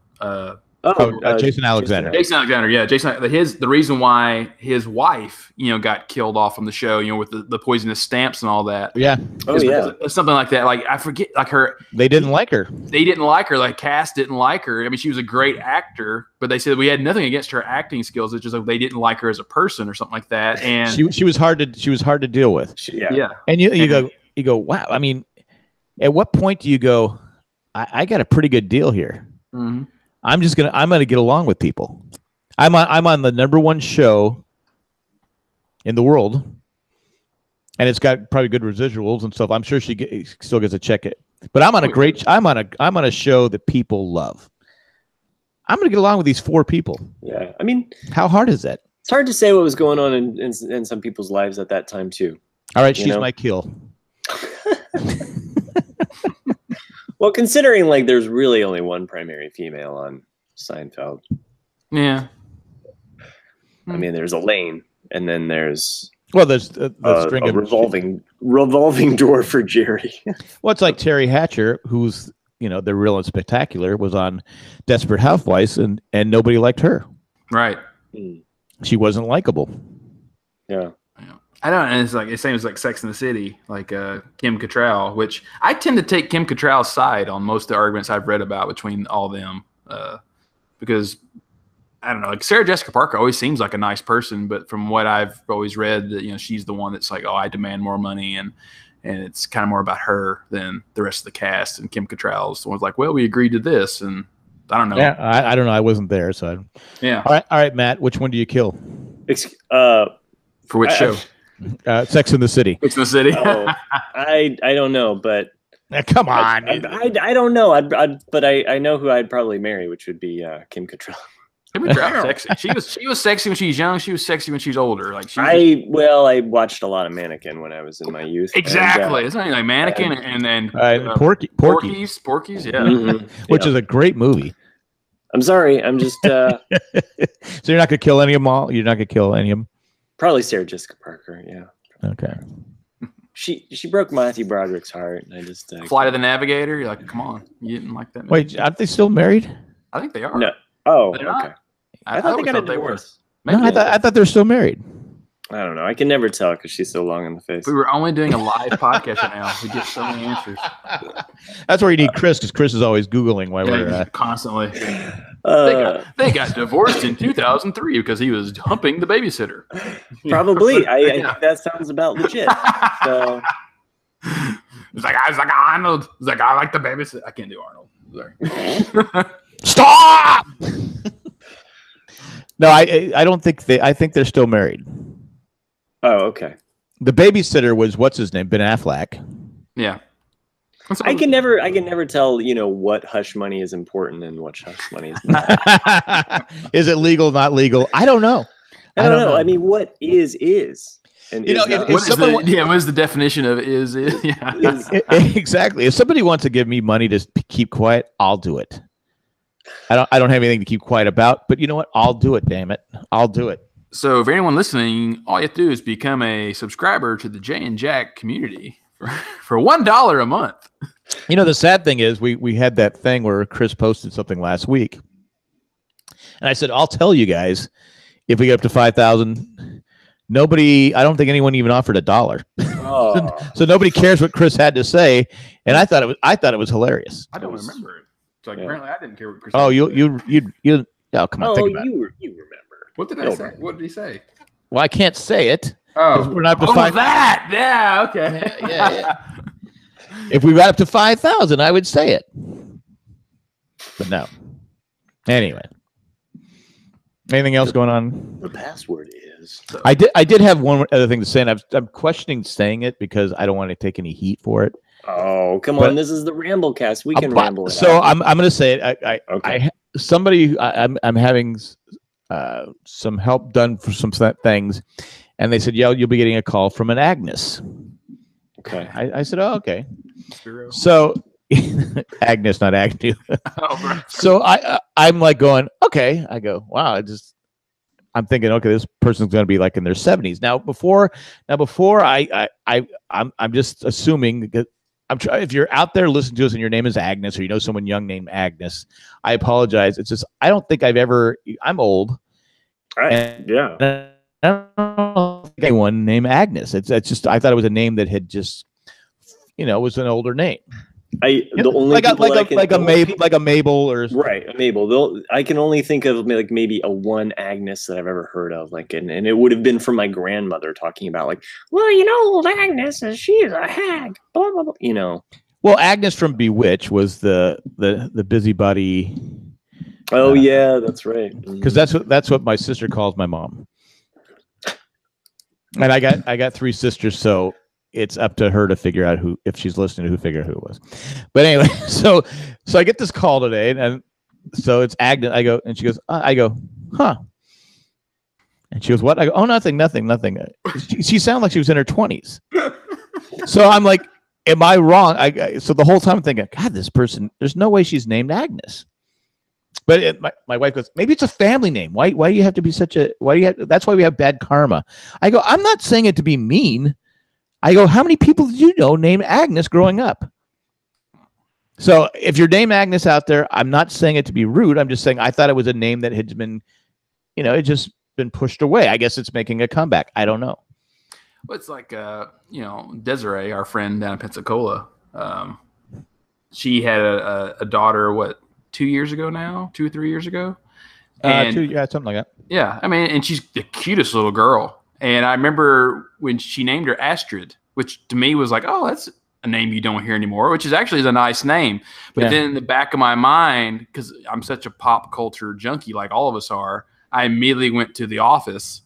Jason Alexander.
Jason Alexander, yeah, the reason why his wife, got killed off on the show, with the poisonous stamps and all that.
Yeah,
Oh
is
yeah.
because of something like that. Like I forget, like
they didn't like her.
they didn't like her. Like cast didn't like her. I mean, she was a great actor, but they said we had nothing against her acting skills. It's just like they didn't like her as a person or something like that. And
She was hard to deal with.
Yeah.
yeah,
And you go, wow. I mean, at what point do you go, I got a pretty good deal here.
hmm
I'm gonna get along with people. I'm on the #1 show in the world, and it's got probably good residuals and stuff. I'm sure she still gets a check. But I'm on a show that people love. I'm gonna get along with these 4 people.
Yeah. I mean,
How hard is that?
it's hard to say what was going on in some people's lives at that time too.
All right,
You
she's
know?
my kill.
Well, considering like there's really only one primary female on Seinfeld.
yeah.
I mean, there's Elaine, and then there's
Well, there's the string
a
of
revolving door for Jerry.
Well, it's like Terry Hatcher, who's the real and spectacular, was on Desperate Housewives, and nobody liked her.
Right.
She wasn't likable.
Yeah.
I don't. And it's like it seems like Sex in the City, like Kim Cattrall, which I tend to take Kim Cattrall's side on most of the arguments I've read about between all them, because I don't know. Like Sarah Jessica Parker always seems like a nice person, but from what I've always read, that she's the one that's like, oh, I demand more money, and it's kind of more about her than the rest of the cast. And Kim Cattrall's the one's like, well, we agreed to this, and I don't know.
Yeah, I don't know. I wasn't there, so.
Yeah.
All right, Matt. Which one do you kill?
For which show?
Sex in the City.
Sex in the City.
Oh, I don't know, but
Come on.
I don't know. But I know who I'd probably marry, which would be Kim Cattrall.
Kim Cattrall's sexy. She was sexy when she was young. She was sexy when she was older. Like she was
I watched a lot of Mannequin when I was in my youth.
exactly. It's not like Mannequin and then
Porky,
Porky's, yeah.
Mhm.
which
Yeah.
is a great movie.
I'm sorry. I'm just
So you're not gonna kill any of them all. You're not gonna kill any of them.
probably Sarah Jessica Parker. Yeah,
Okay.
she broke Matthew Broderick's heart, and I just
Flight of the Navigator. You're like, come on, you didn't like that movie.
Wait, aren't they still married?
I think they are.
No. Oh,
They're
okay.
not.
I thought they
always
got a
thought they were.
divorce.
Maybe
No, I thought they're still married.
I don't know. I can never tell because she's so long in the face.
We were only doing a live podcast right now. We get so many answers.
That's where you need Chris, because Chris is always Googling while we're
constantly. They got divorced in 2003 because he was humping the babysitter.
Probably. I think that sounds about legit. So.
It's like Arnold. It's like, I like the babysitter. I can't do Arnold. Sorry.
Stop. No, I don't think I think they're still married.
Oh, okay.
The babysitter was what's his name, Ben Affleck.
Yeah.
I can never tell, what hush money is important and what hush money is not.
Is it legal, not legal? I don't know.
I don't know. I mean, what is? And
what is the definition of is? Yeah.
Exactly. If somebody wants to give me money to keep quiet, I'll do it. I don't have anything to keep quiet about, but you know what? I'll do it, damn it. I'll do it.
So for anyone listening, all you have to do is become a subscriber to the Jay and Jack community for $1 a month.
The sad thing is we had that thing where Chris posted something last week. And I said, I'll tell you guys, if we get up to 5,000, I don't think anyone even offered $1.
Oh.
So nobody cares what Chris had to say. And I thought it was hilarious.
I don't remember it. So apparently I didn't care what Chris
Oh, you come on, think about it.
You remember.
What did I say? What did he say?
Well, I can't say it.
Oh,
we're not up to
that. Yeah, okay.
Yeah. If we got up to 5,000, I would say it. But no. Anyway. Anything else going on?
The password is.
I did have one other thing to say, and I'm questioning saying it because I don't want to take any heat for it.
Oh, come on! This is the Ramblecast. We can ramble it.
So I'm going to say it.
Okay.
I'm having some help done for some things, and they said, "Yeah, you'll be getting a call from an Agnes."
Okay.
I said, "Oh, okay." So Agnes, not Agnew.
Oh, right.
So I'm like going, okay. I go, wow. I'm thinking, okay, this person's going to be like in their 70s. Now before I'm just assuming that if you're out there listening to us and your name is Agnes, or you know someone young named Agnes, I apologize. It's just I don't think I'm old.
Yeah.
I don't think anyone named Agnes. It's just I thought it was a name that had just was an older name.
The only
like a Mabel or
right, a Mabel. I can only think of like maybe a one Agnes that I've ever heard of, like, and it would have been from my grandmother talking about like, well, old Agnes she's a hag, blah blah blah.
Well, Agnes from Bewitched was the busybody.
Oh yeah, that's right.
Because that's what my sister calls my mom. And I got 3 sisters, so it's up to her to figure out if she's listening, who figure out who it was. But anyway, so I get this call today, and so it's Agnes. I go, and she goes, I go, huh? And she goes, what? I go, oh, nothing. She sounded like she was in her 20s. So I'm like, am I wrong? So the whole time I'm thinking, God, this person, there's no way she's named Agnes. But my wife goes, maybe it's a family name. Why do you have to be that's why we have bad karma. I go, I'm not saying it to be mean. I go, how many people did you know named Agnes growing up? So if you're named Agnes out there, I'm not saying it to be rude. I'm just saying I thought it was a name that had been, it just been pushed away. I guess it's making a comeback. I don't know.
Well, it's like, Desiree, our friend down in Pensacola. She had a daughter, 2 years ago now? 2 or 3 years ago?
Something like that.
Yeah. I mean, and she's the cutest little girl. And I remember when she named her Astrid, which to me was like, oh, that's a name you don't hear anymore, which is actually a nice name. But then in the back of my mind, because I'm such a pop culture junkie like all of us are, I immediately went to The Office,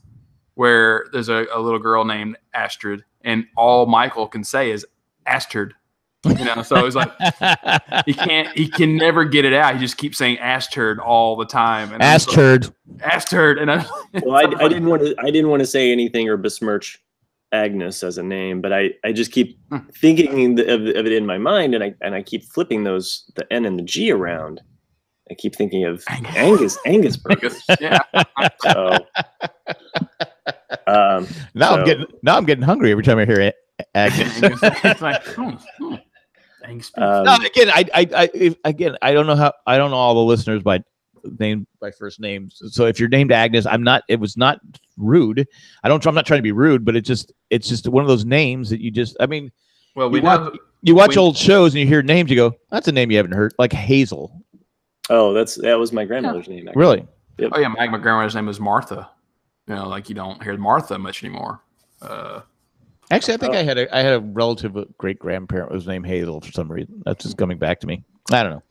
where there's a little girl named Astrid, and all Michael can say is Astrid. So it's like he can never get it out. He just keeps saying Astrid all the time. And
Astrid.
And I
didn't want to say anything or besmirch Agnes as a name, but I just keep thinking of it in my mind, and I keep flipping the N and the G around. I keep thinking of Angus.
Yeah.
So,
I'm getting hungry every time I hear it. Agnes.
It's like, Angus.
No, again, I don't know all the listeners, but named by first names. So if you're named Agnes, I'm not. It was not rude. I'm not trying to be rude, but it's just one of those names that you just. I mean,
Well,
you watch old shows and you hear names, you go, "That's a name you haven't heard," like Hazel.
Oh, that was my grandmother's name. Actually.
Really?
Yep.
Oh yeah, my grandmother's name was Martha. You know, like you don't hear Martha much anymore.
Actually, I think I had a relative great grandparent was named Hazel for some reason. That's just coming back to me. I don't know.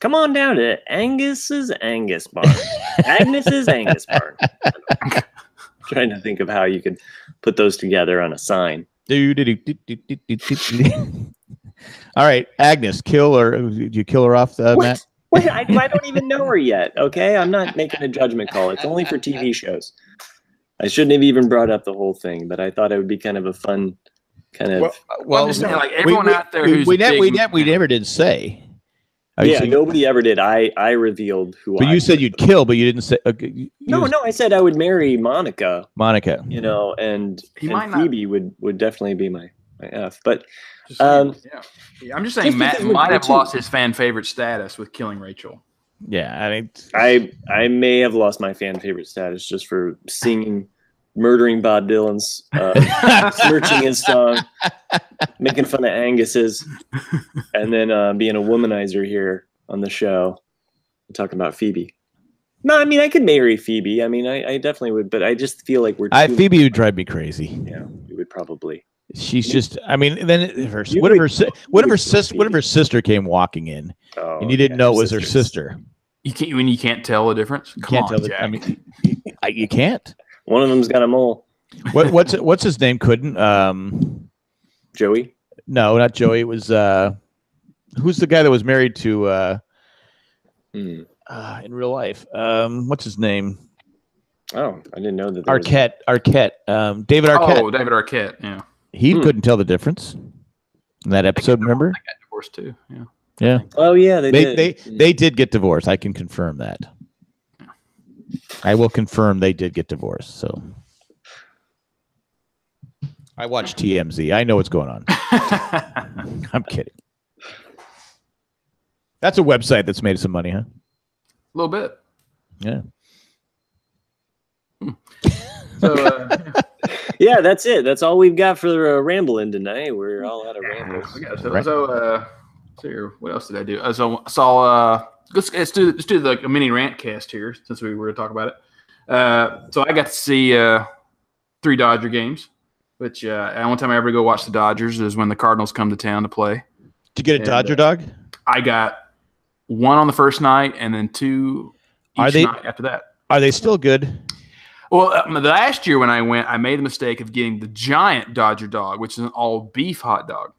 Come on down to Angus's Angus Barn. Agnes's Angus Barn. Trying to think of how you could put those together on a sign.
All right, Agnes, kill or did you kill her off, Matt?
Wait, I don't even know her yet. Okay, I'm not making a judgment call. It's only for TV shows. I shouldn't have even brought up the whole thing, but I thought it would be kind of a fun kind of.
Well, I'm just saying, like everyone out there who's
we never did say.
Yeah, nobody ever did. I revealed who.
But you said you'd kill, but you didn't say.
No, I said I would marry Monica.
Monica,
you know, and Phoebe would definitely be my F. But
I'm just saying Matt might have lost his fan favorite status with killing Rachel.
Yeah, I mean,
I may have lost my fan favorite status just for murdering Bob Dylan's, smirching his song, making fun of Angus's, and then being a womanizer here on the show, talking about Phoebe. No, I mean I could marry Phoebe. I mean I definitely would, but I just feel like
Phoebe would drive me crazy.
Yeah, we would probably.
She's just. I mean, then what if her sister came walking in, and you didn't know it was her sister?
You can't tell the difference. Come on, Jack.
I mean, you can't.
One of them's got a mole.
What's his name? Couldn't
Joey?
No, not Joey. It was who's the guy that was married to in real life? What's his name?
Oh, I didn't know that.
Arquette. David Arquette.
Oh, David Arquette. Yeah.
He couldn't tell the difference in that episode. Remember?
I got divorced too. Yeah.
Yeah.
Oh yeah, they
did get divorced. I can confirm that. I will confirm they did get divorced. So I watch TMZ. I know what's going on. I'm kidding. That's a website that's made some money, huh?
A little bit.
Yeah.
So,
yeah, that's it. That's all we've got for rambling tonight. We're all out of rambles.
So what else did I do? So I saw. Let's do the mini rant cast here since we were talking about it. So I got to see 3 Dodger games, which the only time I ever go watch the Dodgers is when the Cardinals come to town to play.
Did you get a Dodger dog?
I got 1 on the first night and then 2 night after that.
Are they still good?
Well, last year when I went, I made the mistake of getting the giant Dodger dog, which is an all beef hot dog.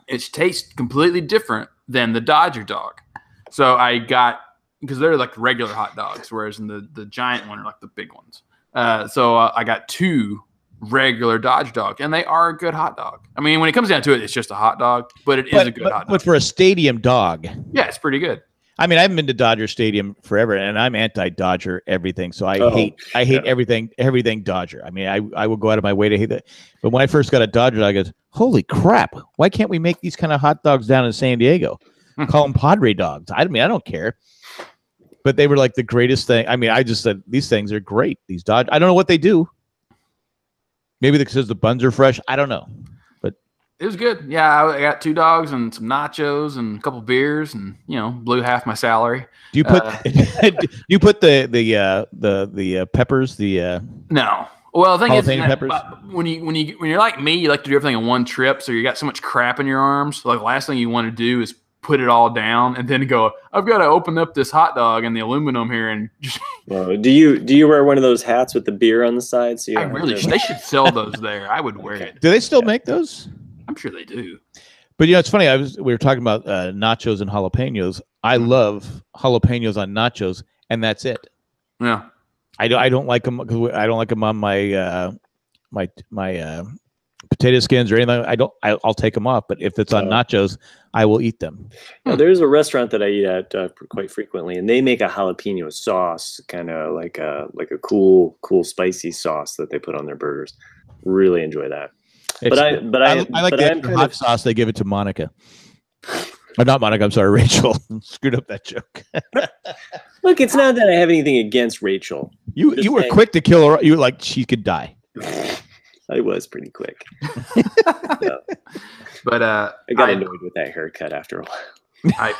It tastes completely different than the Dodger dog. So I got, because they're like regular hot dogs, whereas in the giant one are like the big ones. So I got 2 regular Dodger dog, and they are a good hot dog. I mean, when it comes down to it, it's just a hot dog, but it is a good hot dog.
But for a stadium dog.
Yeah, it's pretty good.
I mean, I haven't been to Dodger Stadium forever, and I'm anti-Dodger everything. So I hate everything Dodger. I mean, I will go out of my way to hate that. But when I first got a Dodger, I goes, holy crap! Why can't we make these kind of hot dogs down in San Diego? Call them Padre dogs. I mean, I don't care. But they were like the greatest thing. I mean, I just said these things are great. These Dodger. I don't know what they do. Maybe because the buns are fresh. I don't know.
It was good. Yeah, I got 2 dogs and some nachos and a couple beers, and blew half my salary.
Do you put you put the peppers?
No. Well, the thing is,
peppers?
when you're like me, you like to do everything in one trip. So you got so much crap in your arms. Like the last thing you want to do is put it all down and then go, I've got to open up this hot dog and the aluminum here and just.
Well, do you wear one of those hats with the beer on the side? So
they should sell those there. I would wear it.
Do they still make those?
I'm sure they do.
But it's funny. We were talking about nachos and jalapenos. I love jalapenos on nachos, and that's it.
Yeah,
I don't like them because I don't like them on my my potato skins or anything. I'll take them off. But if it's on nachos, I will eat them.
Yeah, there's a restaurant that I eat at quite frequently, and they make a jalapeno sauce, kind of like a cool spicy sauce that they put on their burgers. Really enjoy that. I like
the hot sauce. They give it to Monica. Or not Monica. I'm sorry, Rachel. Screwed up that joke.
Look, it's not that I have anything against Rachel.
You were quick to kill her. You were like, she could die.
I was pretty quick. No.
But
I got annoyed with that haircut after a while.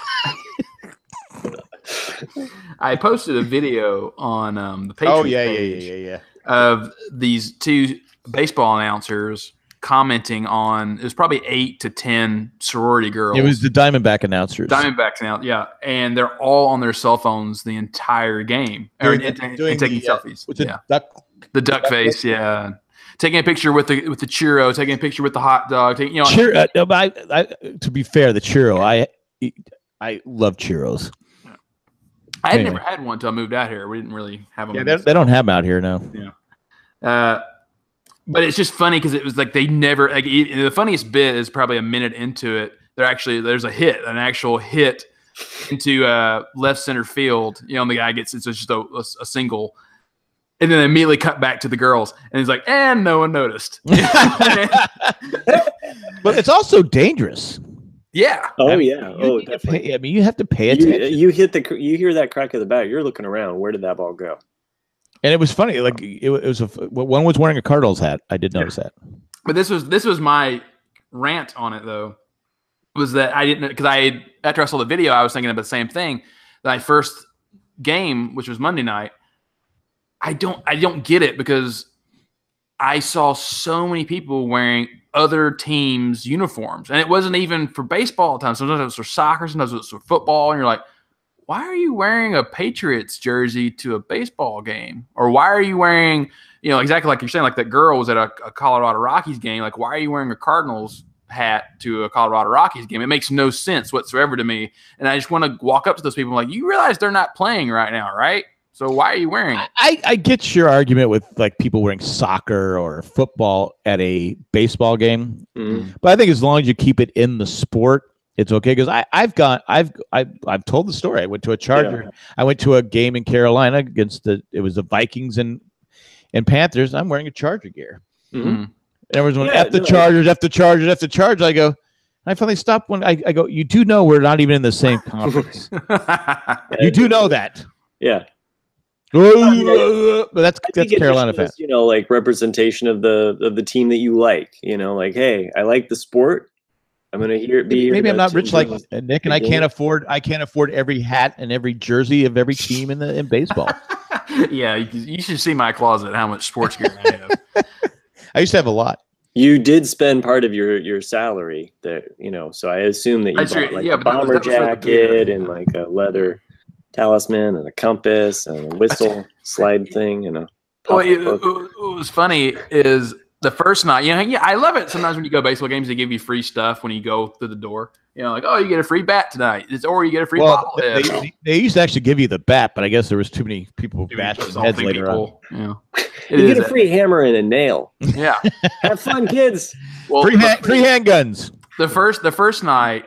I posted a video on the Patriots page of these two baseball announcers commenting on, it was probably 8 to 10 sorority girls.
It was the Diamondback announcers.
Diamondbacks announced, yeah. And they're all on their cell phones the entire game. And taking selfies. The duck face, yeah. Taking a picture with the churro, taking a picture with the hot dog. To
be fair, the churro, I love churros.
I had never had one until I moved out here. We didn't really have them.
Yeah, they don't have them out here now.
Yeah. But it's just funny because it was like they never. Like, the funniest bit is probably a minute into it. There's an actual hit into left center field. And the guy gets it's just a single, and then they immediately cut back to the girls, and he's like, "And no one noticed."
But it's also dangerous.
Yeah.
Oh, yeah. Oh, definitely.
You have to pay attention.
You hear that crack of the bat. You're looking around. Where did that ball go?
And it was funny. Like one was wearing a Cardinals hat. I did notice that.
But this was my rant on it though. Was that I didn't, because after I saw the video, I was thinking about the same thing. My first game, which was Monday night, I don't get it because I saw so many people wearing other teams' uniforms, and it wasn't even for baseball all the time. Sometimes it was for soccer, sometimes it was for football, and you're like, why are you wearing a Patriots jersey to a baseball game? Or why are you wearing, exactly like you're saying, like that girl was at a Colorado Rockies game. Like, why are you wearing a Cardinals hat to a Colorado Rockies game? It makes no sense whatsoever to me. And I just want to walk up to those people like, you realize they're not playing right now, right? So why are you wearing it?
I get your argument with like people wearing soccer or football at a baseball game. Mm-hmm. But I think as long as you keep it in the sport, it's okay. Because I've told the story. I went to a Charger. Yeah. I went to a game in Carolina against it was the Vikings and Panthers. I'm wearing a Charger gear. Mm-hmm. And everyone's going, F the Chargers, F the Chargers, F the Chargers. I go, I finally stopped when I go, you do know we're not even in the same conference. You do know that.
Yeah.
But that's Carolina fans.
Like representation of the team that you like. Like, hey, I like the sport. I'm gonna hear it be.
Maybe I'm not rich like Nick, and I can't afford every hat and every jersey of every team in baseball.
Yeah, you should see my closet. How much sports gear I have.
I used to have a lot.
You did spend part of your salary there, So I assume that you bought like a bomber jacket and like a leather talisman and a compass and a whistle slide thing and a.
Well, what was funny is the first night. I love it. Sometimes when you go to baseball games, they give you free stuff when you go through the door. Like, oh, you get a free bat tonight, or you get a free bobblehead.
They used to actually give you the bat, but I guess there was too many people bashing heads later on.
Yeah.
You get a free hammer and a nail.
Yeah.
Have fun, kids.
Well, free handguns.
The first night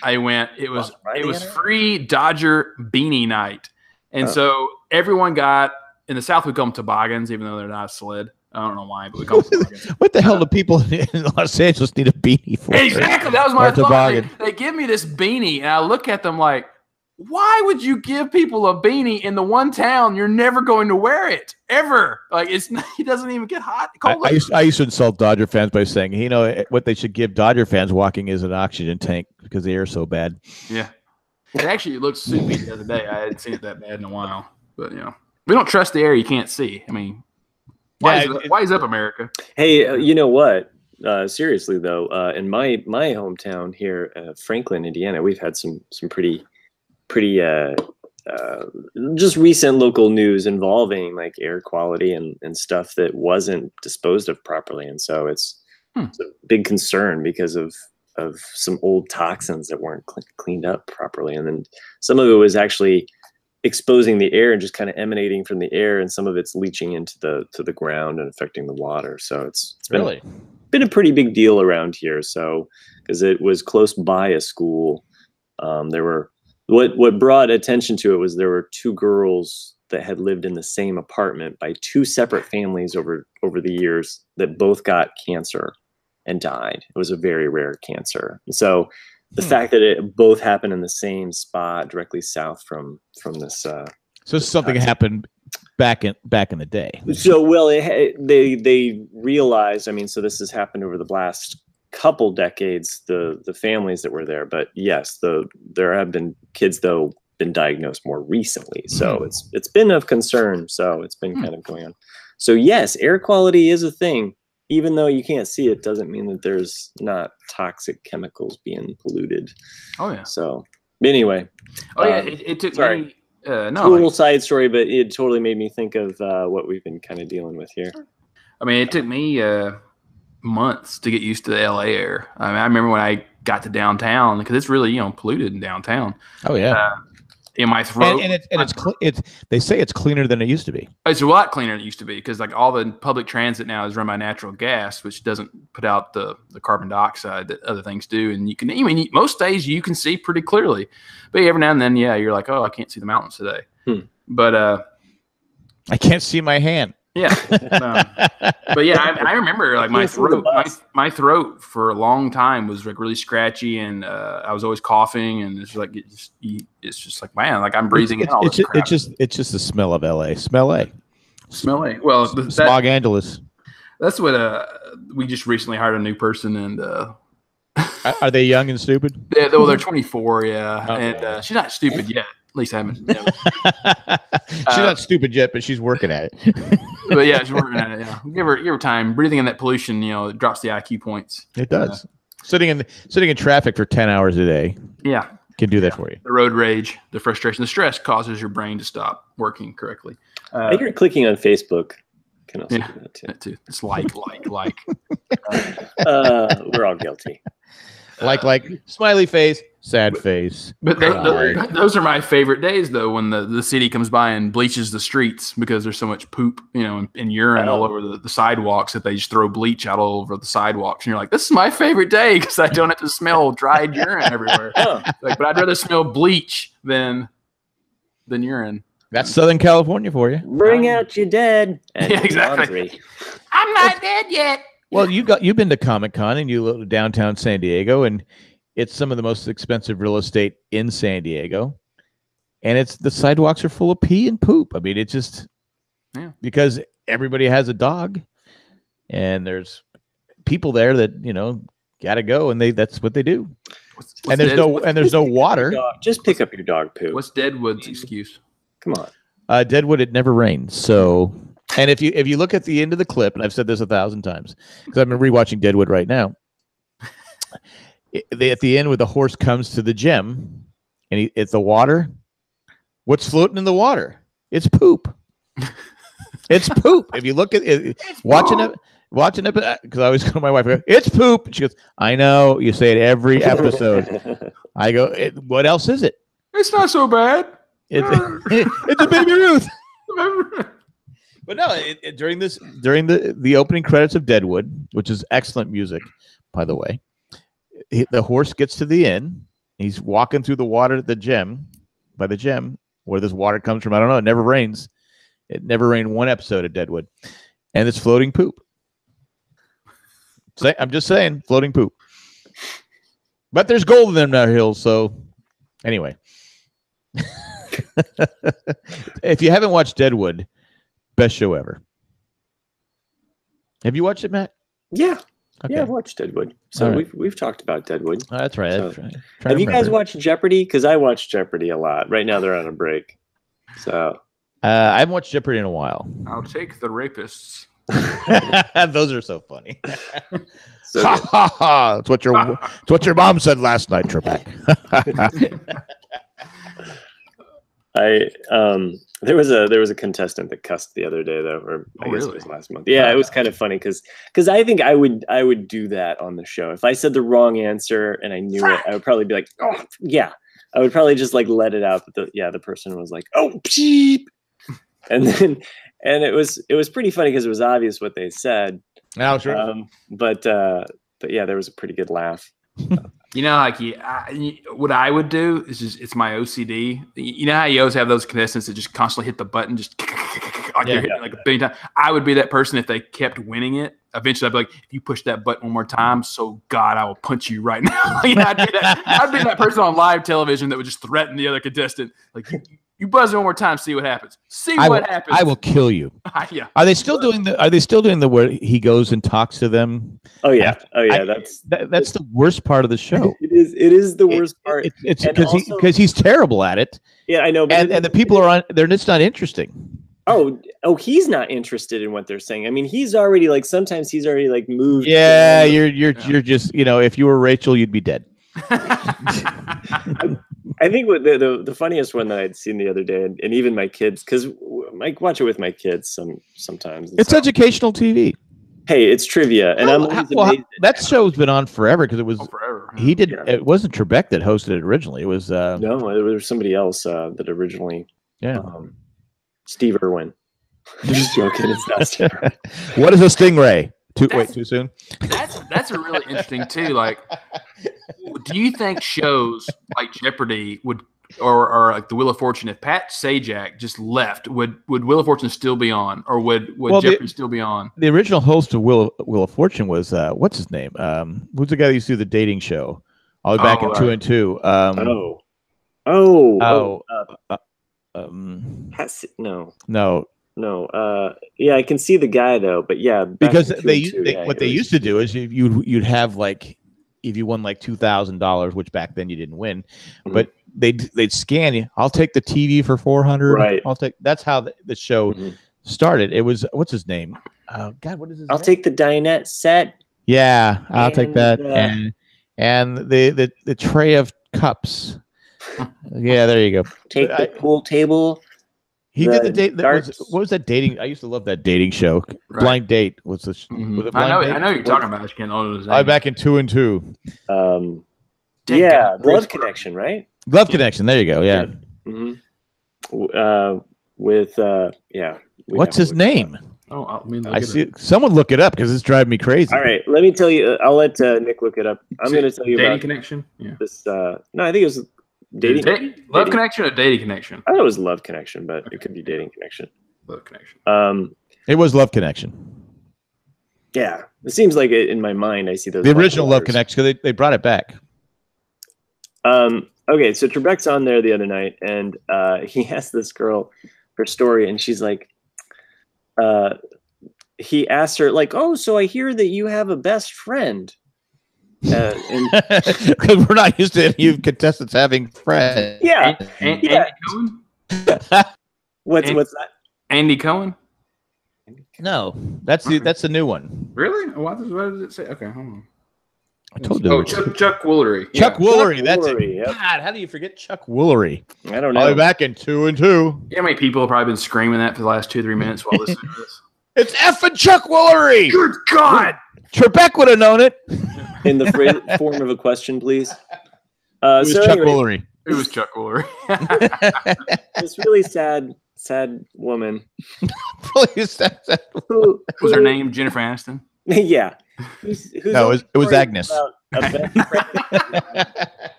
I went, it was free Dodger beanie night. And so everyone got, in the South we call them toboggans, even though they're not a sled. I don't know why, but we call them toboggans.
What the hell do people in Los Angeles need a beanie for?
Exactly. That was my thought. They give me this beanie, and I look at them like, why would you give people a beanie in the one town you're never going to wear it ever? Like it doesn't even get hot.
I used to insult Dodger fans by saying, what they should give Dodger fans walking is an oxygen tank because the air is so bad.
Yeah, it actually looked soupy the other day. I hadn't seen it that bad in a while, but we don't trust the air you can't see. I mean, why is up America?
Hey, you know what? Seriously though, in my hometown here, Franklin, Indiana, we've had some pretty just recent local news involving like air quality and stuff that wasn't disposed of properly, and so it's a big concern because of some old toxins that weren't cleaned up properly, and then some of it was actually exposing the air and just kind of emanating from the air, and some of it's leaching into the ground and affecting the water. So it's been a pretty big deal around here. So because it was close by a school, there were. What brought attention to it was there were two girls that had lived in the same apartment by two separate families over the years that both got cancer and died. It was a very rare cancer. And so the fact that it both happened in the same spot directly south from this
So something happened back in the day.
So well, they realized. I mean, so this has happened over the last couple decades. The families that were there, but yes, there have been kids though been diagnosed more recently. So it's been of concern. So it's been kind of going on. So yes, air quality is a thing. Even though you can't see it, doesn't mean that there's not toxic chemicals being polluted.
Oh yeah.
So anyway.
Oh yeah, it took me.
Total side story, but it totally made me think of what we've been kind of dealing with here.
I mean, it took me months to get used to the LA air. I mean, I remember when I got to downtown because it's really polluted in downtown.
Oh yeah.
In my throat,
it's they say it's cleaner than it used to be.
It's a lot cleaner than it used to be because like all the public transit now is run by natural gas, which doesn't put out the carbon dioxide that other things do. And you can, most days you can see pretty clearly, but every now and then, yeah, you're like, oh, I can't see the mountains today. But
I can't see my hand.
Yeah, but yeah, I remember like my throat for a long time was like really scratchy, and I was always coughing, and it's like it's just like man, like I'm breathing in all this crap.
It's just the smell of LA. Smell A.
Well,
Smog Angeles.
That's what we just recently hired a new person, and
are they young and stupid?
Yeah, well, they're 24, yeah, and she's not stupid yet. At least I haven't.
She's not stupid yet, but she's working at it.
But yeah, she's working at it. Yeah, give her time. Breathing in that pollution, it drops the IQ points.
It does. Sitting in traffic for 10 hours a day.
Yeah,
can do that for you.
The road rage, the frustration, the stress causes your brain to stop working correctly.
I think clicking on Facebook can also do that too.
It's like.
We're all guilty.
Like smiley face, sad face.
But those are my favorite days, though, when the city comes by and bleaches the streets because there's so much poop, and urine all over the sidewalks that they just throw bleach out all over the sidewalks. And you're like, this is my favorite day because I don't have to smell dried urine everywhere. But I'd rather smell bleach than urine.
That's Southern California for you.
Bring out your dead.
Yeah, exactly. I'm not dead yet.
Well, you've been to Comic-Con and you live in downtown San Diego, and it's some of the most expensive real estate in San Diego, and the sidewalks are full of pee and poop. I mean, it's just because everybody has a dog, and there's people there that gotta go, and that's what they do. There's no water.
Just pick up your dog poo.
What's Deadwood's excuse?
Come on,
Deadwood. It never rains, so. And if you look at the end of the clip, and I've said this 1,000 times because I've been rewatching Deadwood right now. At the end, where the horse comes to the gem, and it's the water. What's floating in the water? It's poop. It's poop. If you look at it, watching it, because I always go to my wife, it's poop. She goes, I know. You say it every episode. I go, what else is it?
It's not so bad.
It's a Baby Ruth. But no, during the opening credits of Deadwood, which is excellent music, by the way, the horse gets to the inn. He's walking through the water at the gem, where this water comes from. I don't know. It never rains. It never rained one episode of Deadwood, and it's floating poop. I'm just saying, floating poop. But there's gold in them hills, so anyway. If you haven't watched Deadwood, best show ever. Have you watched it, Matt?
Yeah.
Okay.
Yeah, I've watched Deadwood. So we've talked about Deadwood.
Oh, that's right.
So, have you guys watched Jeopardy? Because I watch Jeopardy a lot. Right now they're on a break. So
I haven't watched Jeopardy in a while.
I'll take the rapists.
Those are so funny. Ha ha ha! It's what your mom said last night, Trebek.
There was a contestant that cussed the other day though, or I guess it was last month. Yeah, it was kind of funny because I think I would do that on the show if I said the wrong answer and I knew it. I would probably be like, oh yeah. I would probably just like let it out that the person was like, oh peep, and it was pretty funny because it was obvious what they said.
Oh, sure.
But yeah, there was a pretty good laugh.
What I would do is it's my OCD. You know how you always have those contestants that just constantly hit the button, just like they're hitting like a billion times. I would be that person if they kept winning it. Eventually, I'd be like, if you push that button one more time, so God, I will punch you right now. I'd be that person on live television that would just threaten the other contestant. Like, You buzz one more time, see what happens. Happens.
I will kill you.
Yeah.
Are they still doing the where he goes and talks to them?
Oh yeah. That's
the worst part of the show.
It is the worst part.
It's because he's terrible at it.
Yeah, I know.
But and the people are on. They're just not interesting.
Oh, he's not interested in what they're saying. I mean, he's already like sometimes he's already like moved.
Yeah, you're just if you were Rachel, you'd be dead.
I think what the funniest one that I'd seen the other day, and even my kids, because I watch it with my kids sometimes.
It's educational TV.
Hey, it's trivia, and
that show's been on forever because it was
forever.
He did. Yeah. It wasn't Trebek that hosted it originally. It was
no, it was somebody else that originally.
Yeah,
Steve Irwin. I'm just joking. It's not Steve Irwin.
What is a stingray? Too soon.
That's a really interesting too. Like, do you think shows like Jeopardy would, or like the Wheel of Fortune, if Pat Sajak just left, would Wheel of Fortune still be on, or would Jeopardy still be on?
The original host of Wheel of Fortune was what's his name? Who's the guy that used to do the dating show? All the way back in 2 and 2.
No. Yeah, I can see the guy though, but yeah,
because they used to do is you'd have like if you won like $2,000, which back then you didn't win, but they'd scan you. I'll take the TV for $400.
Right.
That's how the show started. It was what's his name? God, what is his name?
I'll take the dinette set.
Yeah, I'll take that and the tray of cups. Yeah, there you go.
Take the pool table.
He did the date. What was that dating? I used to love that dating show. Right. Blind Date was the. Was it Blind Date?
I know you're talking about. I just can't know his name.
I'm back in 2 and 2.
Yeah, Love Connection, right?
Love Connection. There you go. Yeah. What's his name?
I
see. Someone look it up because it's driving me crazy.
All right, let me tell you. I'll let Nick look it up. I'm going to tell you
Dating
about
Connection. Yeah.
This. No, I think it was.
Love Connection or Dating Connection?
I thought it was Love Connection, but it could be Dating Connection.
Love Connection.
It was Love Connection.
Yeah, it seems like in my mind I see those.
The original Love Connection, because they brought it back.
Okay, so Trebek's on there the other night, and he asked this girl her story, and she's like, he asked her like, "Oh, so I hear that you have a best friend."
Because we're not used to any contestants having friends.
Yeah.
Andy Cohen?
What's that?
Andy Cohen?
No, that's the new one.
Really? What does it say? Okay, hold on.
I told you.
Oh, Chuck Woolery.
Chuck Woolery. That's it.
Yep.
God, how do you forget Chuck Woolery?
I don't know.
I'll be back in 2 and 2.
You know how many people have probably been screaming that for the last 2-3 minutes while listening to this?
It's effing Chuck Woolery.
Good God.
Trebek would have known it.
In the form of a question, please.
It was Chuck Woolery.
It was Chuck Woolery.
This really sad woman.
Really sad.
Who
was her name Jennifer Aniston?
Yeah.
No, it was Agnes.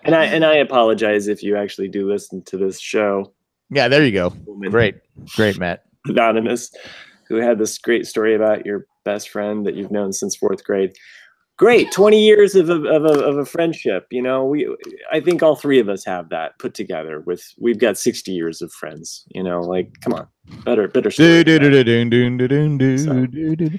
And I apologize if you actually do listen to this show.
Yeah, there you go. Great, Matt.
Anonymous, who had this great story about your best friend that you've known since 4th grade. Great, 20 years of a friendship. You know, I think all three of us have that put together. We've got 60 years of friends. You know, like come on, better story. So,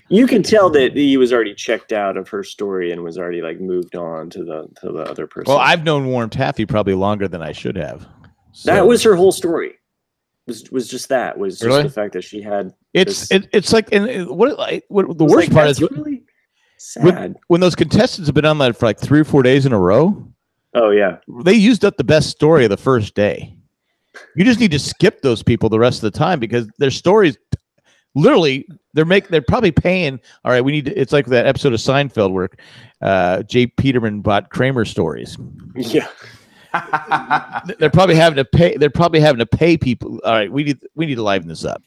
you can tell that he was already checked out of her story and was already like moved on to the other person.
Well, I've known Warren Taffy probably longer than I should have.
So. That was her whole story. Was just that was just
really?
The fact that she had.
It's like and what the worst part is.
Really sad.
When those contestants have been on that for like 3 or 4 days in a row.
Oh yeah,
they used up the best story of the first day. You just need to skip those people the rest of the time because their stories, literally, they're probably paying. All right, we need to. It's like that episode of Seinfeld where Jay Peterman bought Kramer stories.
Yeah,
they're probably having to pay. They're probably having to pay people. All right, we need to liven this up.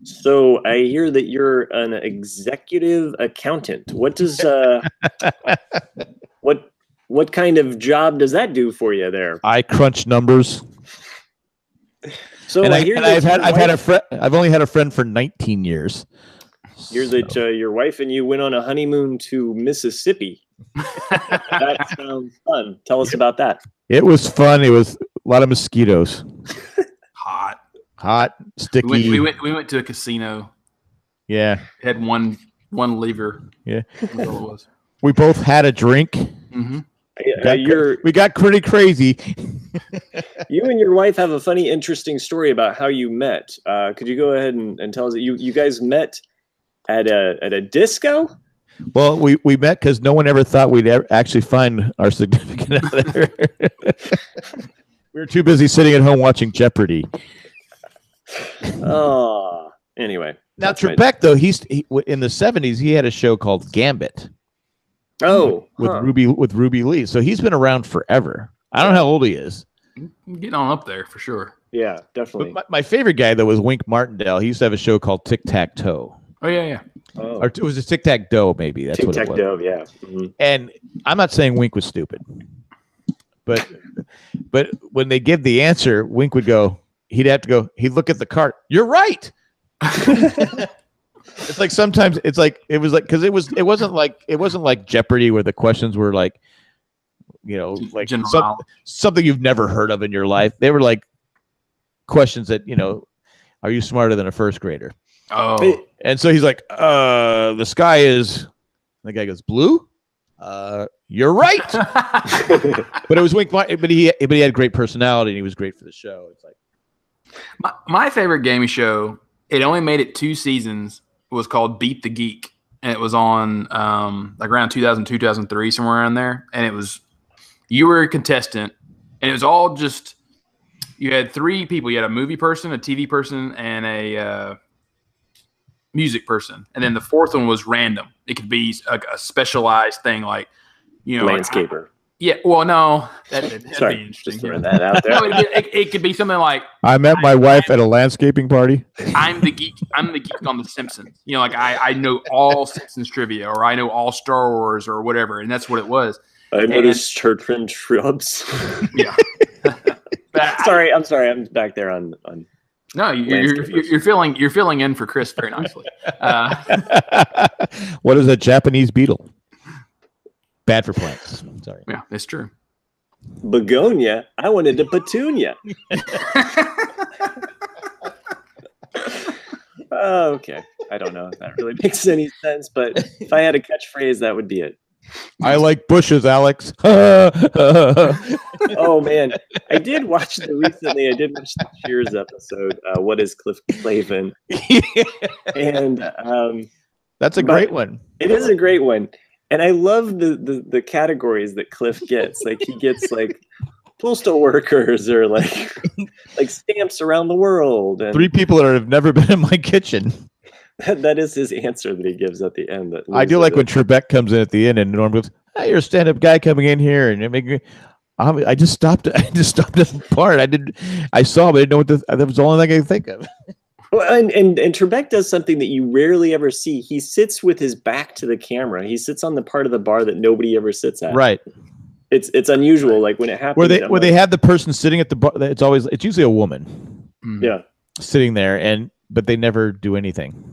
So I hear that you're an executive accountant. What does what kind of job does that do for you there?
I crunch numbers.
So
and I've only had a friend for 19 years.
Hear that your wife and you went on a honeymoon to Mississippi. That sounds fun. Tell us about that.
It was fun. It was a lot of mosquitoes. hot, sticky.
We went to a casino.
Yeah.
Had one lever.
Yeah.
That's all it was.
We both had a drink.
Mm-hmm.
We got pretty crazy.
You and your wife have a funny, interesting story about how you met. Could you go ahead and tell us that you guys met at a disco?
Well, we met because no one ever thought we'd actually find our significant other. We were too busy sitting at home watching Jeopardy.
Oh, anyway.
Now Trebek, though, he in the 70s he had a show called Gambit.
Oh,
with Ruby Lee. So he's been around forever. I don't know how old he is.
Getting on up there for sure.
Yeah, definitely.
But my favorite guy though was Wink Martindale. He used to have a show called Tic Tac Toe.
Oh yeah.
Oh.
Or it was a Tic Tac Dough, maybe. That's what it was.
Tic-tac-toe, yeah. Mm-hmm.
And I'm not saying Wink was stupid, but when they give the answer, Wink would go. He'd have to go. He'd look at the card. You're right. It's like sometimes it's like it was like because it wasn't like Jeopardy where the questions were like, like something you've never heard of in your life. They were like questions that are you smarter than a first grader?
Oh,
and so he's like, the sky is. The guy goes blue. You're right. But it was Wink. But he had great personality and he was great for the show. It's like
my favorite gaming show. It only made it 2 seasons. Was called Beat the Geek, and it was on like around 2002, 2003, somewhere around there. And it was you were a contestant, and it was all just you had 3 people. You had a movie person, a TV person, and a music person, and then the 4th one was random. It could be a specialized thing, like
landscaper.
Yeah, well, no, that'd
Sorry,
be interesting.
just throwing that out there.
No, it could be something like
I met my wife at a landscaping party.
I'm the geek on The Simpsons. Like I know all Simpsons trivia, or I know all Star Wars, or whatever, and that's what it was.
I noticed church shrubs.
Yeah.
I'm sorry. I'm back there on.
No, you're filling in for Chris very nicely.
What is a Japanese beetle? Bad for plants. Sorry.
Yeah, it's true.
Begonia. I wanted a petunia. Okay. I don't know if that really makes any sense, but if I had a catchphrase, that would be it.
I like bushes, Alex.
Oh man, I did watch recently. I did watch the Cheers episode. What is Cliff Clavin? And
that's a great one.
It is a great one, and I love the categories that Cliff gets. Like he gets like postal workers or like stamps around the world. And
3 people that have never been in my kitchen.
That is his answer that he gives at the end.
I do like when Trebek comes in at the end and Norm goes, "Hey, you're a stand-up guy coming in here," and it make me. I just stopped. I just stopped at the part. I saw, but I didn't know that was the only thing I could think of.
Well, and Trebek does something that you rarely ever see. He sits with his back to the camera. He sits on the part of the bar that nobody ever sits at.
Right.
It's unusual. Like when it happens.
Where they have the person sitting at the bar. It's usually a woman.
Yeah.
Sitting there, but they never do anything.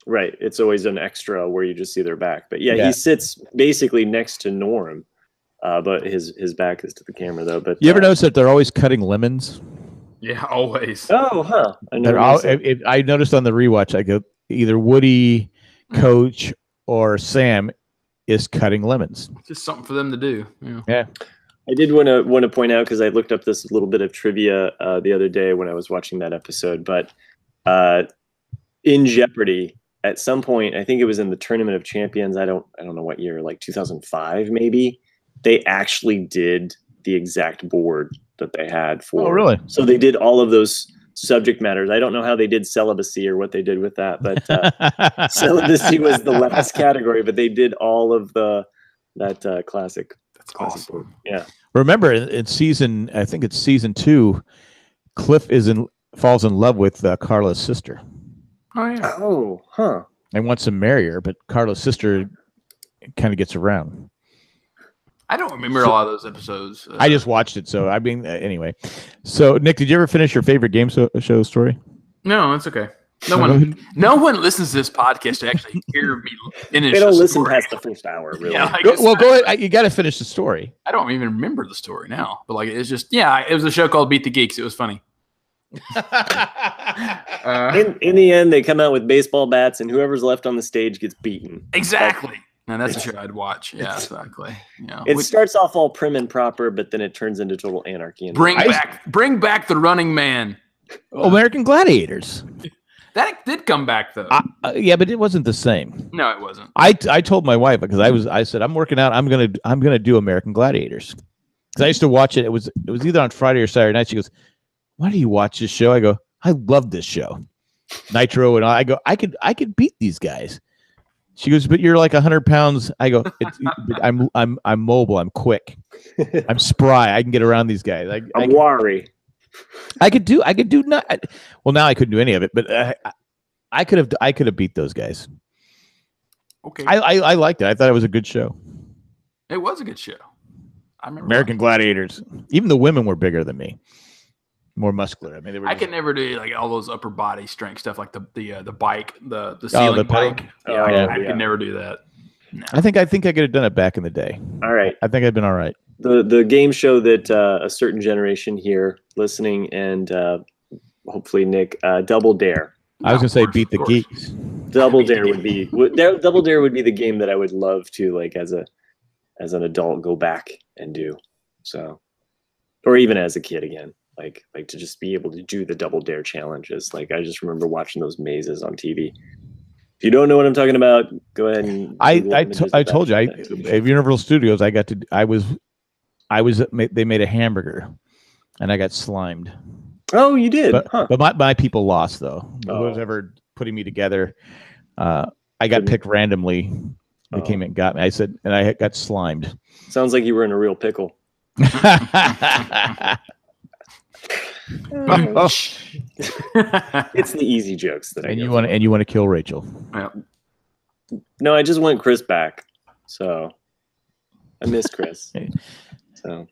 Right. It's always an extra where you just see their back. But yeah. He sits basically next to Norm, but his back is to the camera though. But
you ever notice that they're always cutting lemons?
Yeah, always.
Oh, huh.
I noticed on the rewatch, I go either Woody, Coach, or Sam is cutting lemons.
It's just something for them to do.
Yeah.
I did want to point out because I looked up this little bit of trivia the other day when I was watching that episode, but in Jeopardy. At some point, I think it was in the Tournament of Champions. I don't know what year, like 2005, maybe. They actually did the exact board that they had for.
Oh, really?
So they did all of those subject matters. I don't know how they did celibacy or what they did with that, but celibacy was the last category. But they did all of that classic.
That's awesome.
Board. Yeah.
Remember, in season, I think it's season 2, Cliff falls in love with Carla's sister.
Oh yeah.
Oh, huh.
And wants to marry her, but Carla's sister kind of gets around.
I don't remember a lot of those episodes.
I just watched it, so I mean, anyway. So, Nick, did you ever finish your favorite game show story?
No, that's okay. No one listens to this podcast to actually hear me finish.
They don't listen past the first hour, really.
Yeah,
go ahead. You got to finish the story.
I don't even remember the story now, but it's just it was a show called Beat the Geeks. It was funny.
In the end, they come out with baseball bats, and whoever's left on the stage gets beaten.
Exactly. And that's a show I'd watch. Yeah, exactly.
It starts off all prim and proper, but then it turns into total anarchy.
Bring back the Running Man.
American Gladiators.
That did come back though.
Yeah, but it wasn't the same.
No, it wasn't.
I told my wife because I said I'm working out. I'm gonna do American Gladiators because I used to watch it. It was either on Friday or Saturday night. She goes, "Why do you watch this show?" I go, "I love this show, Nitro." And I go, "I could beat these guys." She goes, "But you're like 100 pounds." I go, "I'm mobile. I'm quick. I'm spry. I can get around these guys.
I'm wary.
I could do not. Well, now I couldn't do any of it, but I could have beat those guys.
Okay,
I liked it. I thought it was a good show.
It was a good show. I remember
American Gladiators. Even the women were bigger than me, more muscular. I mean, they were.
I could never do like all those upper body strength stuff, like the bike, the ceiling bike. I could never do that. No.
I think I could have done it back in the day.
All right,
I think I'd been all right.
The game show that a certain generation here listening and hopefully Nick, Double Dare.
I was gonna say beat the geeks.
Double Dare would be the game that I would love to like as an adult go back and do. So, or even as a kid again, like to just be able to do the Double Dare challenges. Like I just remember watching those mazes on TV. If you don't know what I'm talking about, go ahead and
I told you at Universal Studios they made a hamburger and I got slimed.
Oh, you did?
But my people lost though. Whoever was ever putting me together, I got picked randomly. They came and got me. I said, and I got slimed.
Sounds like you were in a real pickle. It's the easy jokes that
you want to kill Rachel.
Yeah.
No, I just want Chris back. So I miss Chris.
So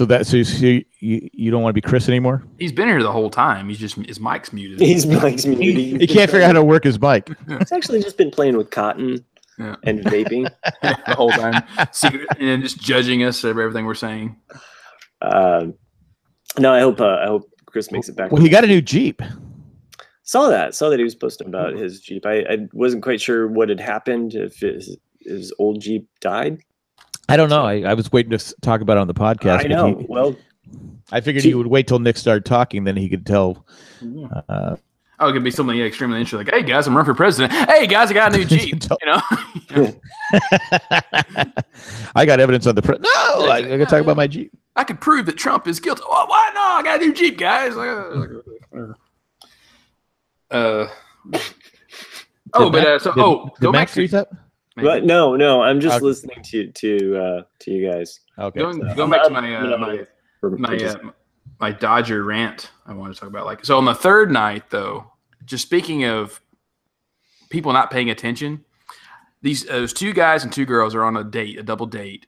you don't want to be Chris anymore?
He's been here the whole time. His mic's muted.
His mic's muted.
He can't figure out how to work his mic.
He's actually just been playing with cotton and vaping
the whole time, and just judging us for everything we're saying.
No, I hope Chris makes it back.
Well, he got a new Jeep.
Saw that he was posting about his Jeep. I wasn't quite sure what had happened, if his old Jeep died.
I don't know. I was waiting to talk about it on the podcast.
I know.
I figured he would wait till Nick started talking, then he could tell.
It could be something extremely interesting, like, "Hey guys, I'm running for president. Hey guys, I got a new Jeep."
I got evidence on the No, I got to talk about my Jeep.
I could prove that Trump is guilty. Oh, why no? I got a new Jeep, guys.
Go back to reset.
But no, I'm just listening to you guys.
Okay.
Going back to my Dodger rant, I want to talk about so on the third night though. Just speaking of people not paying attention, those two guys and two girls are on a double date.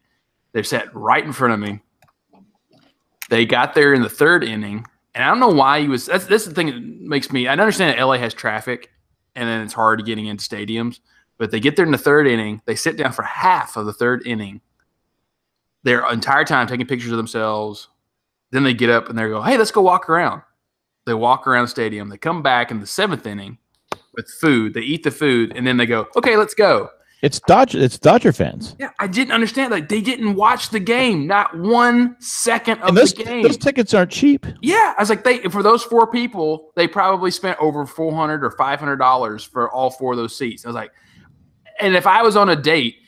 They're sat right in front of me. They got there in the third inning, and I don't know why he was. That's the thing that makes me. I understand that LA has traffic, and then it's hard getting into stadiums. But they get there in the third inning. They sit down for half of the third inning. Their entire time taking pictures of themselves. Then they get up and they go, "Hey, let's go walk around." They walk around the stadium. They come back in the seventh inning with food. They eat the food, and then they go, "Okay, let's go."
It's Dodger fans.
Yeah, I didn't understand that. They didn't watch the game, not 1 second of the game.
Those tickets aren't cheap.
Yeah, I was like, for those four people, they probably spent over $400 or $500 for all four of those seats. I was like, and if I was on a date,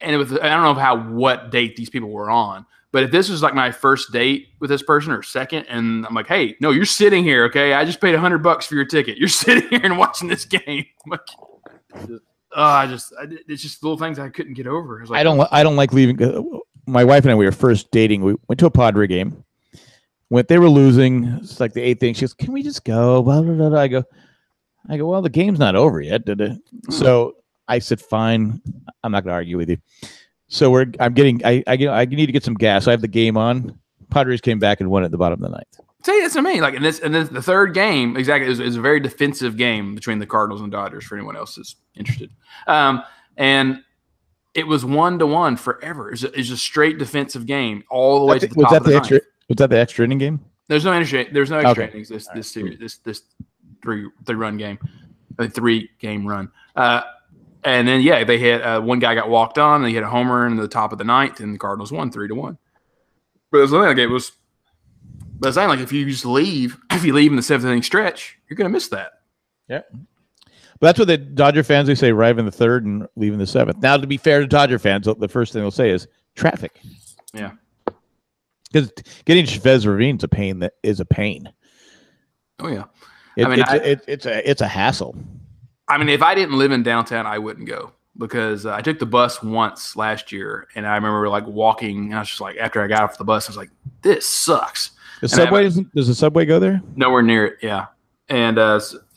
and I don't know what date these people were on, but if this was like my first date with this person or second, and I'm like, "Hey, no, you're sitting here, okay? I just paid $100 for your ticket. You're sitting here and watching this game." I'm like, it's just little things I couldn't get over. I
don't like leaving. My wife and I, we were first dating. We went to a Padre game. They were losing. It's like the eighth inning. She goes, "Can we just go?" Blah, blah, blah, blah. I go, "Well, the game's not over yet." So I said, "Fine. I'm not going to argue with you." So I need to get some gas. I have the game on. Padres came back and won at the bottom of the ninth.
See, that's what I mean. Like, and then the third game, exactly, it was a very defensive game between the Cardinals and Dodgers for anyone else that's interested. And it was 1-1 forever. It was a straight defensive game all the way to the top of the ninth.
Was that the extra inning game?
There's no extra
Okay.
innings this series, this three-run game, a 3-game run. And then they had one guy got walked on, and he hit a homer in the top of the ninth, and the Cardinals won 3-1. But it was like it was. But it's like if you leave in the 7th inning stretch, you're going to miss that.
Yeah. But that's what the Dodger fans, they say, arrive in the 3rd and leave in the 7th. Now, to be fair to Dodger fans, the first thing they'll say is traffic.
Yeah.
Because getting Chavez Ravine is a pain.
Oh yeah.
It's a hassle.
I mean, if I didn't live in downtown, I wouldn't go because I took the bus once last year, and I remember like walking. And I was just like, after I got off the bus, I was like, "This sucks."
The subway does the subway go there?
Nowhere near it. Yeah, and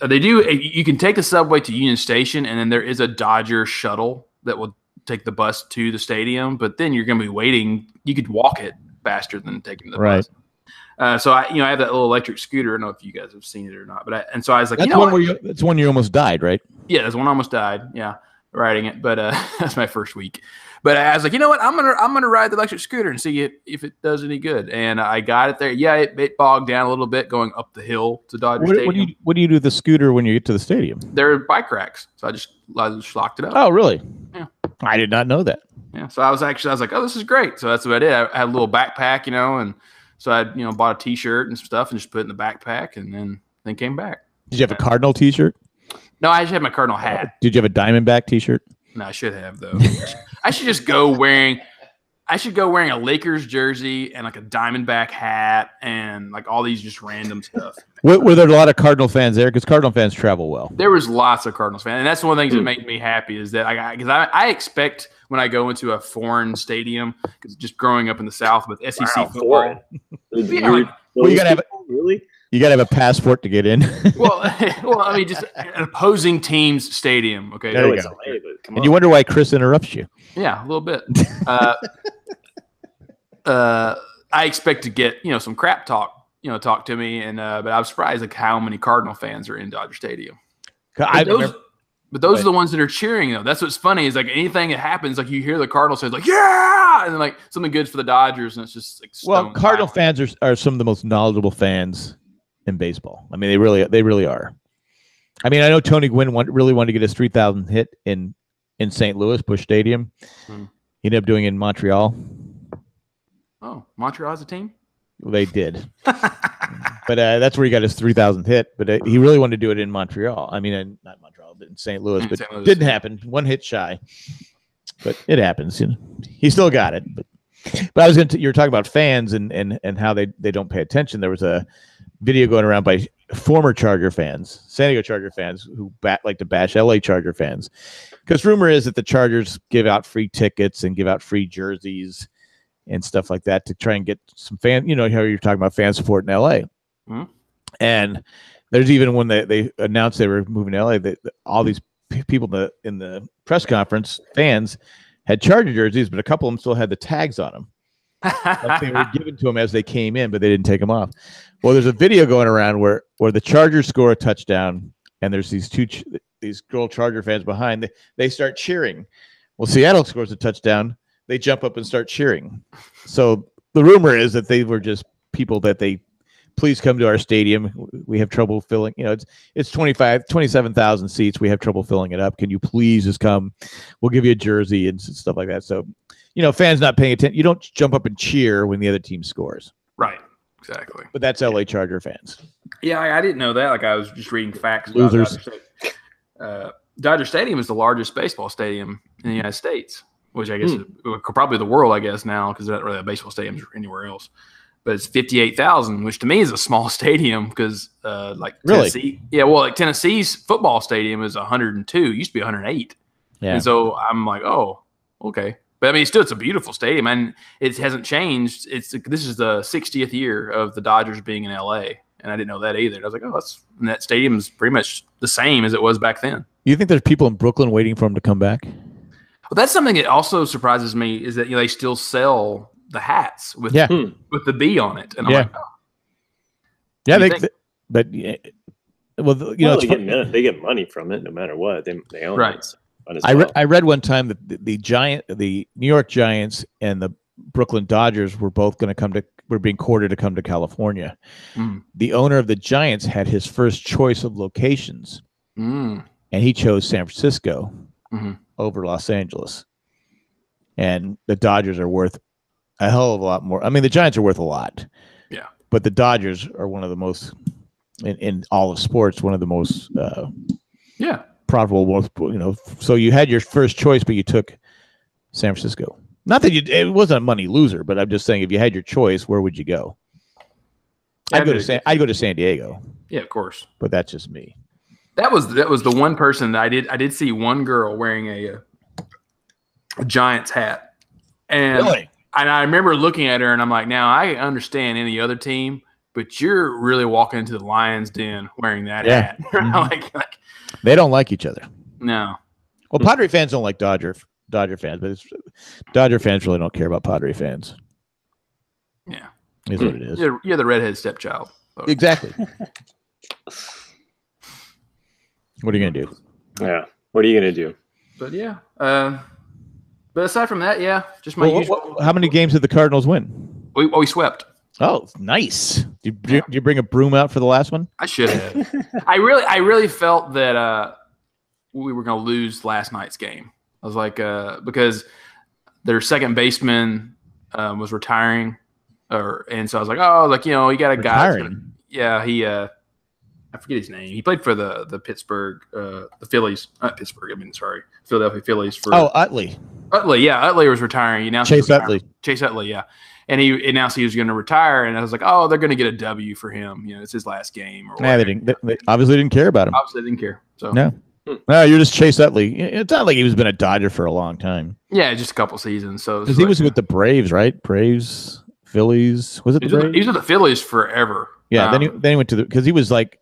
they do. You can take the subway to Union Station, and then there is a Dodger shuttle that will take the bus to the stadium. But then you're going to be waiting. You could walk it faster than taking the bus. So I have that little electric scooter. I don't know if you guys have seen it or not, but so I was like,
that's one you almost died, right?
Yeah, that's one I almost died. Yeah, riding it, but that's my first week. But I was like, you know what? I'm gonna ride the electric scooter and see if it does any good. And I got it there. Yeah, it bogged down a little bit going up the hill to Dodger Stadium.
What do you do with the scooter when you get to the stadium?
There are bike racks, so I just locked it up.
Oh, really?
Yeah.
I did not know that.
Yeah. So I was like, oh, this is great. So that's what I did. I had a little backpack, and so I bought a T-shirt and stuff and just put it in the backpack and then came back.
Did you have a Cardinal T-shirt?
No, I just had my Cardinal hat.
Did you have a Diamondback T-shirt?
No, I should have though. I should just go wearing. I should go wearing a Lakers jersey and like a Diamondback hat and like all these just random stuff.
Were there a lot of Cardinal fans there? Because Cardinal fans travel well.
There was lots of Cardinals fans, and that's one of the things that made me happy is that I expect when I go into a foreign stadium, because just growing up in the South with SEC football,
You gotta have a passport to get in.
well, I mean, just an opposing team's stadium. Okay,
there you go. And you wonder why Chris interrupts you.
Yeah, a little bit. I expect to get some crap talk to me, and but I was surprised like how many Cardinal fans are in Dodger Stadium. But those are the ones that are cheering though. That's what's funny is like anything that happens, like you hear the Cardinals say like yeah, and then like something good's for the Dodgers, and it's just like
Cardinal fans are some of the most knowledgeable fans in baseball. I mean, they really are. I mean, I know Tony Gwynn really wanted to get his 3,000 hit in St. Louis, Busch Stadium. He ended up doing it in Montreal.
Oh, Montreal has a team?
Well, they did. But that's where he got his 3,000 hit. But he really wanted to do it in Montreal. I mean, not Montreal, but in St. Louis. But it didn't happen. 1 hit shy. But it happens. He still got it. But I was you were talking about fans and how they don't pay attention. There was a video going around by former Charger fans, San Diego Charger fans, who like to bash LA Charger fans. Because rumor is that the Chargers give out free tickets and give out free jerseys and stuff like that to try and get some fan, how you're talking about fan support in LA. Mm-hmm. And there's even when they announced they were moving to LA, that all these people in the press conference, fans, had Charger jerseys, but a couple of them still had the tags on them. Like they were given to them as they came in, but they didn't take them off. Well, there's a video going around where the Chargers score a touchdown, and there's these girl Charger fans behind. They start cheering. Well, Seattle scores a touchdown. They jump up and start cheering. So the rumor is that they were just people that please come to our stadium. We have trouble filling. It's 27,000 seats. We have trouble filling it up. Can you please just come? We'll give you a jersey and stuff like that. So, fans not paying attention. You don't jump up and cheer when the other team scores.
Right. Exactly.
But that's LA Charger fans.
Yeah, I didn't know that. Like I was just reading facts.
Losers.
Dodger Stadium is the largest baseball stadium in the United States, which I guess is probably the world, I guess, now, because there's not really a baseball stadium anywhere else. But it's 58,000, which to me is a small stadium because like Tennessee. Yeah, well, like Tennessee's football stadium is 102. It used to be 108. Yeah. And so I'm like, oh, okay. But I mean, it's a beautiful stadium, and it hasn't changed. This is the 60th year of the Dodgers being in LA, and I didn't know that either. I was like, oh, that stadium is pretty much the same as it was back then.
You think there's people in Brooklyn waiting for him to come back?
Well, that's something that also surprises me is that they still sell the hats with the B on it, and I'm like, oh.
Yeah,
they get money from it no matter what. They own it.
I read one time that the New York Giants and the Brooklyn Dodgers were both going to come to were being courted to come to California.
Mm.
The owner of the Giants had his first choice of locations,
Mm.
and he chose San Francisco
Mhm.
over Los Angeles. And the Dodgers are worth a hell of a lot more. I mean, the Giants are worth a lot.
Yeah.
But the Dodgers are one of the most, in all of sports, one of the most
Yeah.
profitable, most, so you had your first choice, but you took San Francisco. Not that it wasn't a money loser, but I'm just saying if you had your choice, where would you go? I'd go to San Diego.
Yeah, of course.
But that's just me.
That was the one person that I did see one girl wearing a Giants hat. And
Really?
And I remember looking at her and I'm like, now I understand any other team, but you're really walking into the Lions den wearing that hat. like
they don't like each other.
No.
Well, Padre fans don't like Dodger fans, but Dodger fans really don't care about Padre fans.
Yeah.
Is what it is.
You're the redhead stepchild.
Exactly. What are you going to do?
Yeah. What are you going to do?
But yeah. But aside from that, yeah, just my usual.
How many games did the Cardinals win?
We swept.
Oh, nice. Did you bring a broom out for the last one?
I should have. I really felt that we were going to lose last night's game. I was like, because their second baseman was retiring, and so I was like, you got a guy. Yeah, I forget his name. He played for the Pittsburgh, the Phillies, not Pittsburgh. Philadelphia Phillies.
Utley.
Utley was retiring.
Chase Utley.
Chase Utley, yeah. And he announced he was going to retire, and I was like, oh, they're going to get a W for him. It's his last game. Or
they obviously didn't care about him.
Obviously, they didn't care. So
no, you're just Chase Utley. It's not like he was been a Dodger for a long time.
Yeah, just a couple seasons. So
because he was with the Braves, right? Braves, Phillies. Was it the Braves?
He was with the Phillies forever.
Yeah. Then he went to because he was like,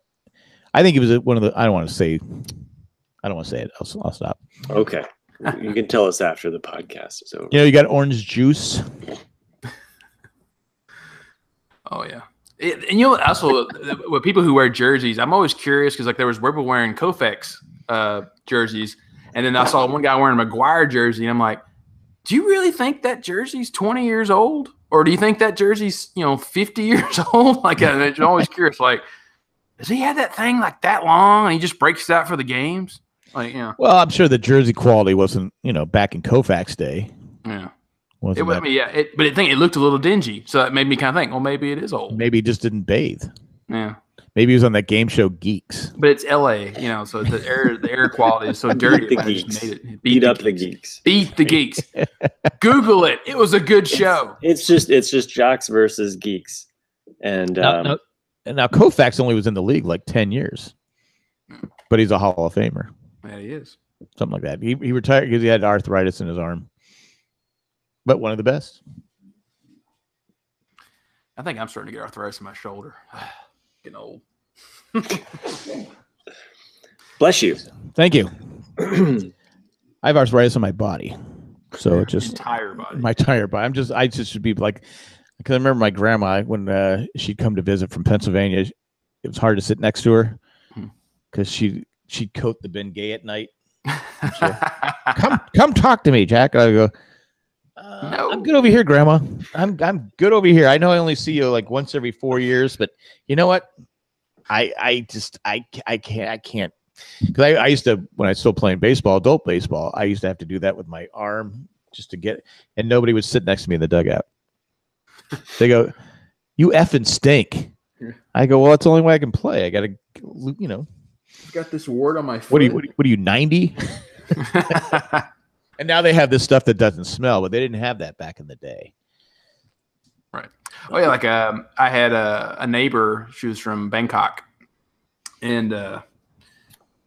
I think he was one of the. I don't want to say it. I'll stop.
Okay. You can tell us after the podcast is over.
You got orange juice.
Oh yeah, and also with people who wear jerseys, I'm always curious because there was people wearing Koufax jerseys, and then I saw one guy wearing a McGuire jersey, and I'm like, do you really think that jersey's 20 years old, or do you think that jersey's 50 years old? I'm always curious, does he have that thing that long, and he just breaks it out for the games?
Well, I'm sure the jersey quality wasn't back in Koufax day.
Yeah.
But
it looked a little dingy, so that made me kind of think, well, maybe it is old.
Maybe he just didn't bathe.
Yeah.
Maybe he was on that game show Geeks.
But it's LA, so the air quality is so dirty.
Beat the geeks. Beat up the geeks.
Beat the geeks. Google it. It was a good show.
It's just jocks versus geeks. And
now Koufax only was in the league 10 years, but he's a Hall of Famer.
Yeah, he is.
Something like that. He retired because he had arthritis in his arm. But one of the best.
I think I'm starting to get arthritis in my shoulder. Getting old.
Bless you. Thank you. I have arthritis in my body. So it's just
entire body.
My entire body. I just should be because I remember my grandma when she'd come to visit from Pennsylvania, it was hard to sit next to her because she'd coat the Bengay at night. Come talk to me, Jack. I go, no. I'm good over here, Grandma. I'm good over here. I know I only see you once every 4 years, but you know what? I can't. Because I used to, when I was still playing baseball, adult baseball, I used to have to do that with my arm just to get, and nobody would sit next to me in the dugout. They go, you effing stink. I go, well, that's the only way I can play. I got to,
I've got this wart on my foot.
What are you 90? And now they have this stuff that doesn't smell, but they didn't have that back in the day.
Right. Oh yeah, I had a neighbor. She was from Bangkok, and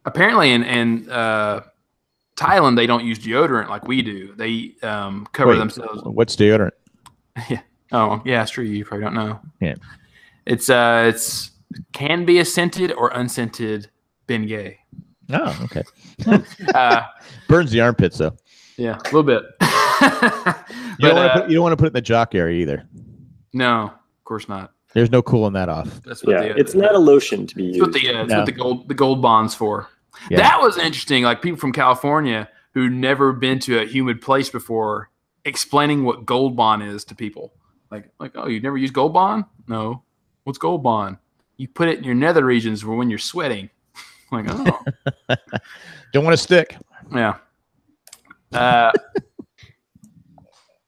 apparently in Thailand they don't use deodorant like we do. They cover themselves.
What's deodorant?
Yeah. Oh yeah, it's true. You probably don't know.
Yeah.
It's can be a scented or unscented Bengay.
Oh, okay. Burns the armpits though.
Yeah, a little bit.
You don't want to put it in the jock area either.
No, of course not.
There's no cooling that off.
That's what it's not a lotion to be used.
That's what the gold bond's for. Yeah. That was interesting. People from California who never been to a humid place before, explaining what Gold Bond is to people. Like, oh, you've never used Gold Bond? No. What's Gold Bond? You put it in your nether regions for when you're sweating. I'm like, oh.
Don't want to stick.
Yeah.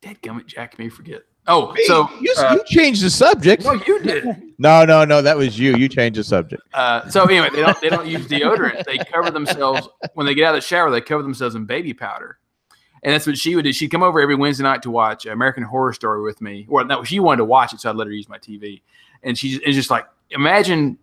Dadgummit, Jack made me forget. Oh,
Hey,
so
you changed the subject.
no, you did.
No, that was you. You changed the subject.
So anyway, they don't use deodorant. They cover themselves when they get out of the shower. They cover themselves in baby powder, and that's what she would do. She'd come over every Wednesday night to watch American Horror Story with me. Or no, she wanted to watch it, so I'd let her use my TV. And it's just like, imagine,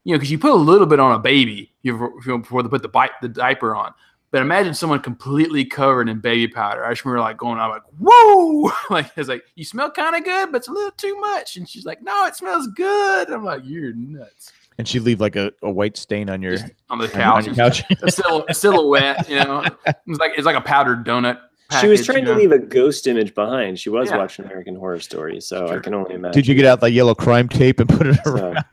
because you put a little bit on a baby before they put the diaper on. But imagine someone completely covered in baby powder. I just remember like going, I'm like, whoa! Like, it's like, you smell kind of good, but it's a little too much. And she's like, no, it smells good. I'm like, you're nuts.
And she'd leave like a white stain on your
on the couch.
On your couch.
A silhouette, It's like a powdered donut package.
She was trying to leave a ghost image behind. She was watching American Horror Story, so I can only imagine.
Did you get out the yellow crime tape and put it around?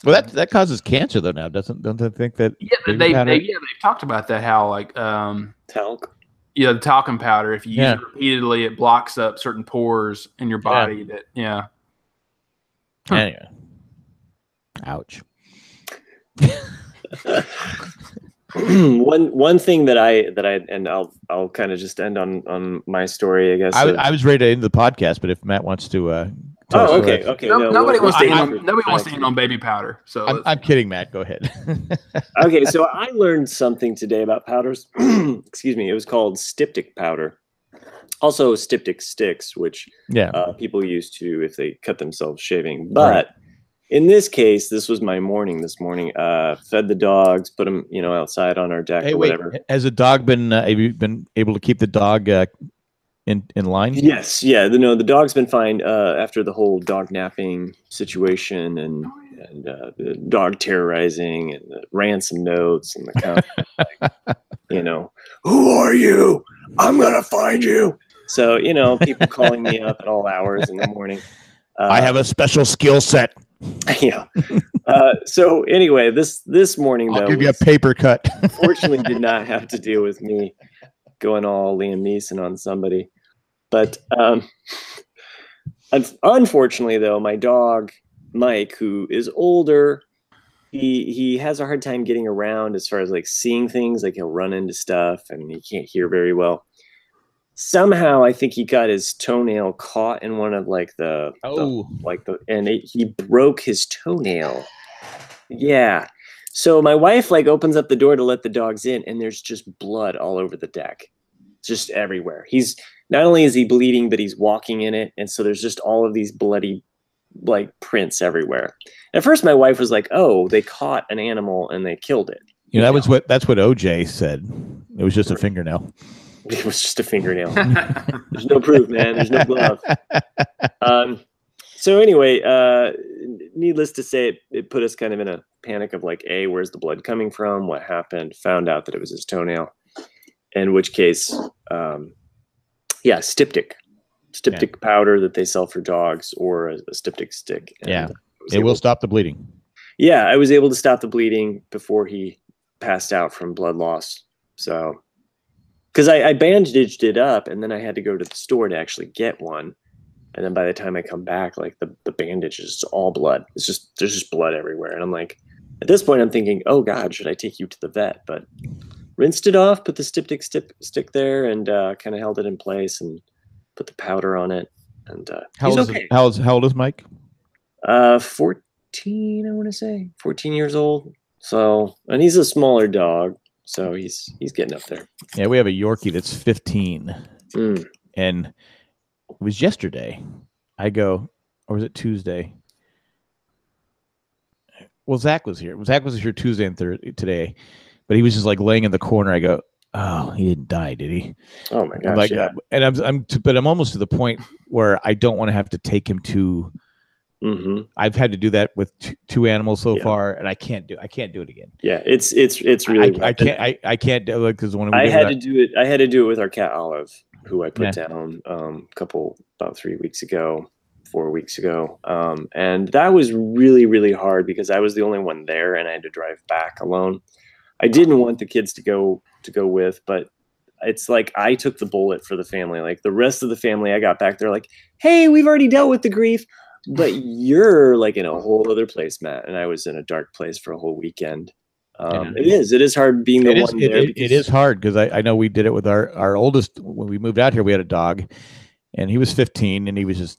Well, that causes cancer though. Now don't they think that?
Yeah, they've talked about that. How like
talc.
Yeah, the talcum powder. If you use it repeatedly, it blocks up certain pores in your body.
Anyway, ouch.
One thing that I and I'll kind of just end on my story. I guess
I was ready to end the podcast, but if Matt wants to.
Okay.
Nobody wants to end on baby powder. So
I'm kidding, Matt. Go ahead.
Okay, so I learned something today about powders. Excuse me. It was called styptic powder. Also styptic sticks, which people use to if they cut themselves shaving. But in this case, this was my morning this morning. Fed the dogs, put them outside on our deck or whatever.
Has a dog been? Have you been able to keep the dog in line?
Yes, yeah. The dog's been fine after the whole dog napping situation and the dog terrorizing and the ransom notes and the who are you? I'm gonna find you. So people calling me up at all hours in the morning.
I have a special skill set.
Yeah. So anyway, this morning
I'll give you a paper cut.
Fortunately, did not have to deal with me going all Liam Neeson on somebody. But unfortunately, though, my dog, Mike, who is older, he has a hard time getting around as far as like seeing things. Like he'll run into stuff and he can't hear very well. Somehow, I think he got his toenail caught in one of he broke his toenail. Yeah. So my wife opens up the door to let the dogs in, and there's just blood all over the deck, just everywhere. He's not only is he bleeding, but he's walking in it, and so there's just all of these bloody prints everywhere. At first, my wife was like, "Oh, they caught an animal and they killed it."
That's what OJ said. It was just a fingernail.
It was just a fingernail. There's no proof, man. There's no glove. So anyway, needless to say, it put us kind of in a panic of where's the blood coming from? What happened? Found out that it was his toenail. In which case, styptic powder that they sell for dogs or a styptic stick. And
it will stop the bleeding.
Yeah, I was able to stop the bleeding before he passed out from blood loss. So. Because I bandaged it up, and then I had to go to the store to actually get one. And then by the time I come back, the bandage is all blood. There's just blood everywhere. And I'm like, at this point, I'm thinking, oh God, should I take you to the vet? But rinsed it off, put the styptic stick there, and kind of held it in place, and put the powder on it. And he's okay.
How old is Mike?
14, I want to say, 14 years old. So, and he's a smaller dog. So he's getting up there.
Yeah, we have a Yorkie that's 15. And it was yesterday. Or was it Tuesday? Well, Zach was here. Zach was here Tuesday and today. But he was just laying in the corner. I go, oh, he didn't die, did he?
Oh my gosh.
And I'm almost to the point where I don't want to have to take him to. Mm-hmm. I've had to do that with two animals so far, and I can't do it again.
Yeah, it's really.
I can't do it because when
I had to do it. I had to do it with our cat Olive, who I put down about 3 weeks ago, 4 weeks ago, and that was really, really hard because I was the only one there, and I had to drive back alone. I didn't want the kids to go with, but it's like I took the bullet for the family. Like the rest of the family I got back, they're like, hey, we've already dealt with the grief, but you're like in a whole other place, Matt. And I was in a dark place for a whole weekend. It is hard being the one there.
It is hard because I know we did it with our oldest when we moved out here. We had a dog, and he was 15, and he was just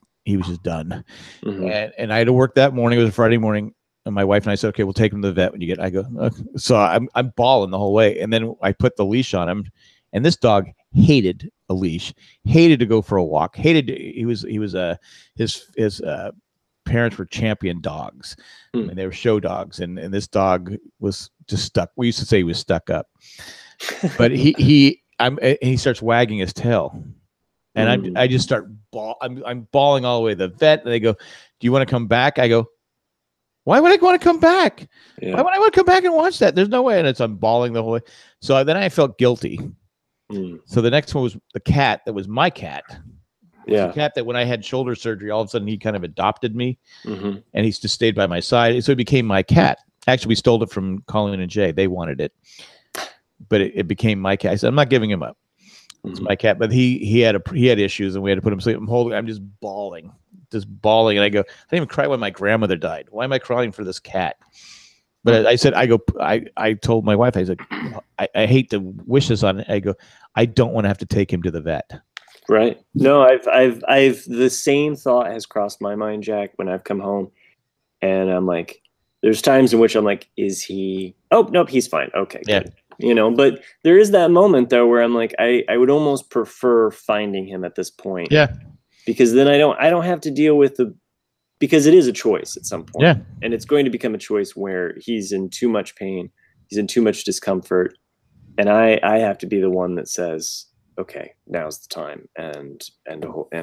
done. Mm-hmm. And I had to work that morning. It was a Friday morning, and my wife and I said, "Okay, we'll take him to the vet when you get." I go, okay. So I'm bawling the whole way, and then I put the leash on him, and this dog hated a leash, hated to go for a walk, hated his parents were champion dogs, and they were show dogs, and this dog was just stuck. We used to say he was stuck up, but he starts wagging his tail, and I just start I'm bawling all the way to the vet, and they go, "Do you want to come back?" I go, "Why would I want to come back? Why would I want to come back and watch that? There's no way." And I'm bawling the whole way. So then I felt guilty. So the next one was the cat that was my cat. Yeah, the cat that when I had shoulder surgery, all of a sudden he kind of adopted me, and he's just stayed by my side. So it became my cat. Actually, we stole it from Colleen and Jay. They wanted it, but it became my cat. I said, I'm not giving him up. It's my cat. But he had issues, and we had to put him to sleep. I'm just bawling, and I go, I didn't even cry when my grandmother died. Why am I crying for this cat? But I said, I told my wife, I said, I hate to wish this on it. I go, I don't want to have to take him to the vet.
Right. No, I've the same thought has crossed my mind, Jack, when I've come home, and I'm like, there's times in which I'm like, is he? Oh, nope, he's fine. Okay, good. But there is that moment though where I'm like, I would almost prefer finding him at this point.
Yeah.
Because then I don't have to deal with because it is a choice at some point.
Yeah.
And it's going to become a choice where he's in too much pain, he's in too much discomfort, and I have to be the one that says, okay, now's the time, and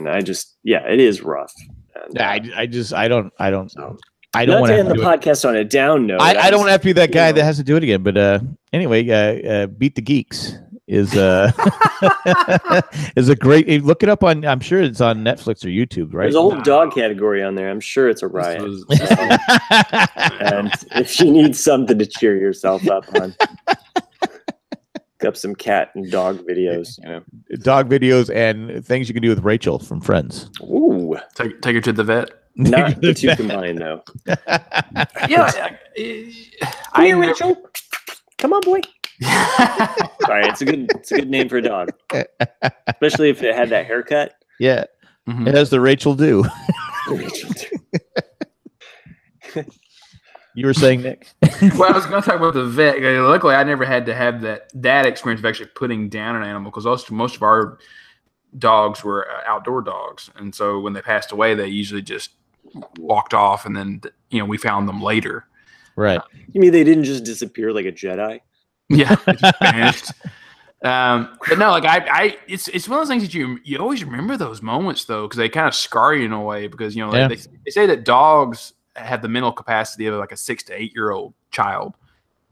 I just, it is rough. And,
I don't
not
want
to end the podcast on a down note.
I don't want to have to be that guy that has to do it again. But anyway, Beat the Geeks is is a great. Look it up on. I'm sure it's on Netflix or YouTube. Right?
There's a whole dog category on there. I'm sure it's a riot. And if you need something to cheer yourself up on. Up some cat and dog videos,
dog videos and things you can do with Rachel from Friends.
Ooh,
take her to the vet.
Not the two combined though.
Yeah,
come here, Rachel. Come on, boy. Sorry, it's a good name for a dog, especially if it had that haircut.
Yeah, it has the Rachel do. You were saying, Nick?
Well, I was going to talk about the vet. Luckily, I never had to have that experience of actually putting down an animal because most of our dogs were outdoor dogs. And so when they passed away, they usually just walked off, and then we found them later.
Right.
You mean they didn't just disappear like a Jedi?
Yeah, they just vanished. But no, like it's one of those things that you always remember those moments though, because they kind of scar you in a way. Because they say that dogs have the mental capacity of like a 6 to 8 year old child,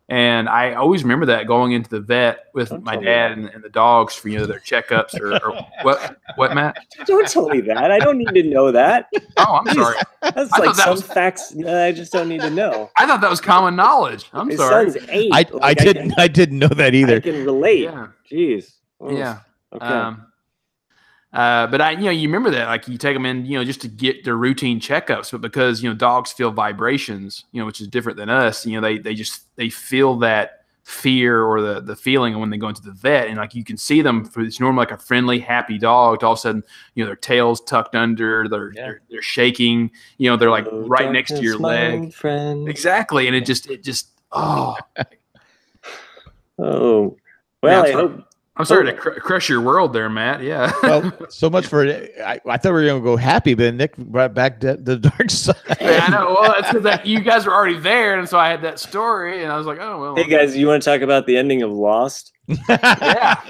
and I always remember that going into the vet with my dad and the dogs for their checkups or what Matt?
Don't tell me that. I don't need to know that.
Oh, I'm sorry.
That's like some facts I just don't need to know.
I thought that was common knowledge. I'm sorry.
His son's 8.
I didn't know that either.
I can relate.
Yeah.
Jeez.
Oh, yeah.
Okay.
But you remember that, like you take them in, just to get their routine checkups, but because, dogs feel vibrations, which is different than us, they feel that fear or the feeling when they go into the vet, and like you can see them for it's normally like a friendly, happy dog. To all of a sudden, their tail's tucked under, they're shaking, they're like right next to your leg.
Friend.
Exactly. And it just, oh.
Oh, well, I hope.
I'm sorry to crush your world there, Matt. Yeah.
Well, so much for it. I thought we were going to go happy, but Nick brought back the dark side.
Yeah, I know. Well, it's because you guys were already there, and so I had that story, and I was like, oh, well.
Hey, guys, you want to talk about the ending of Lost?
Yeah.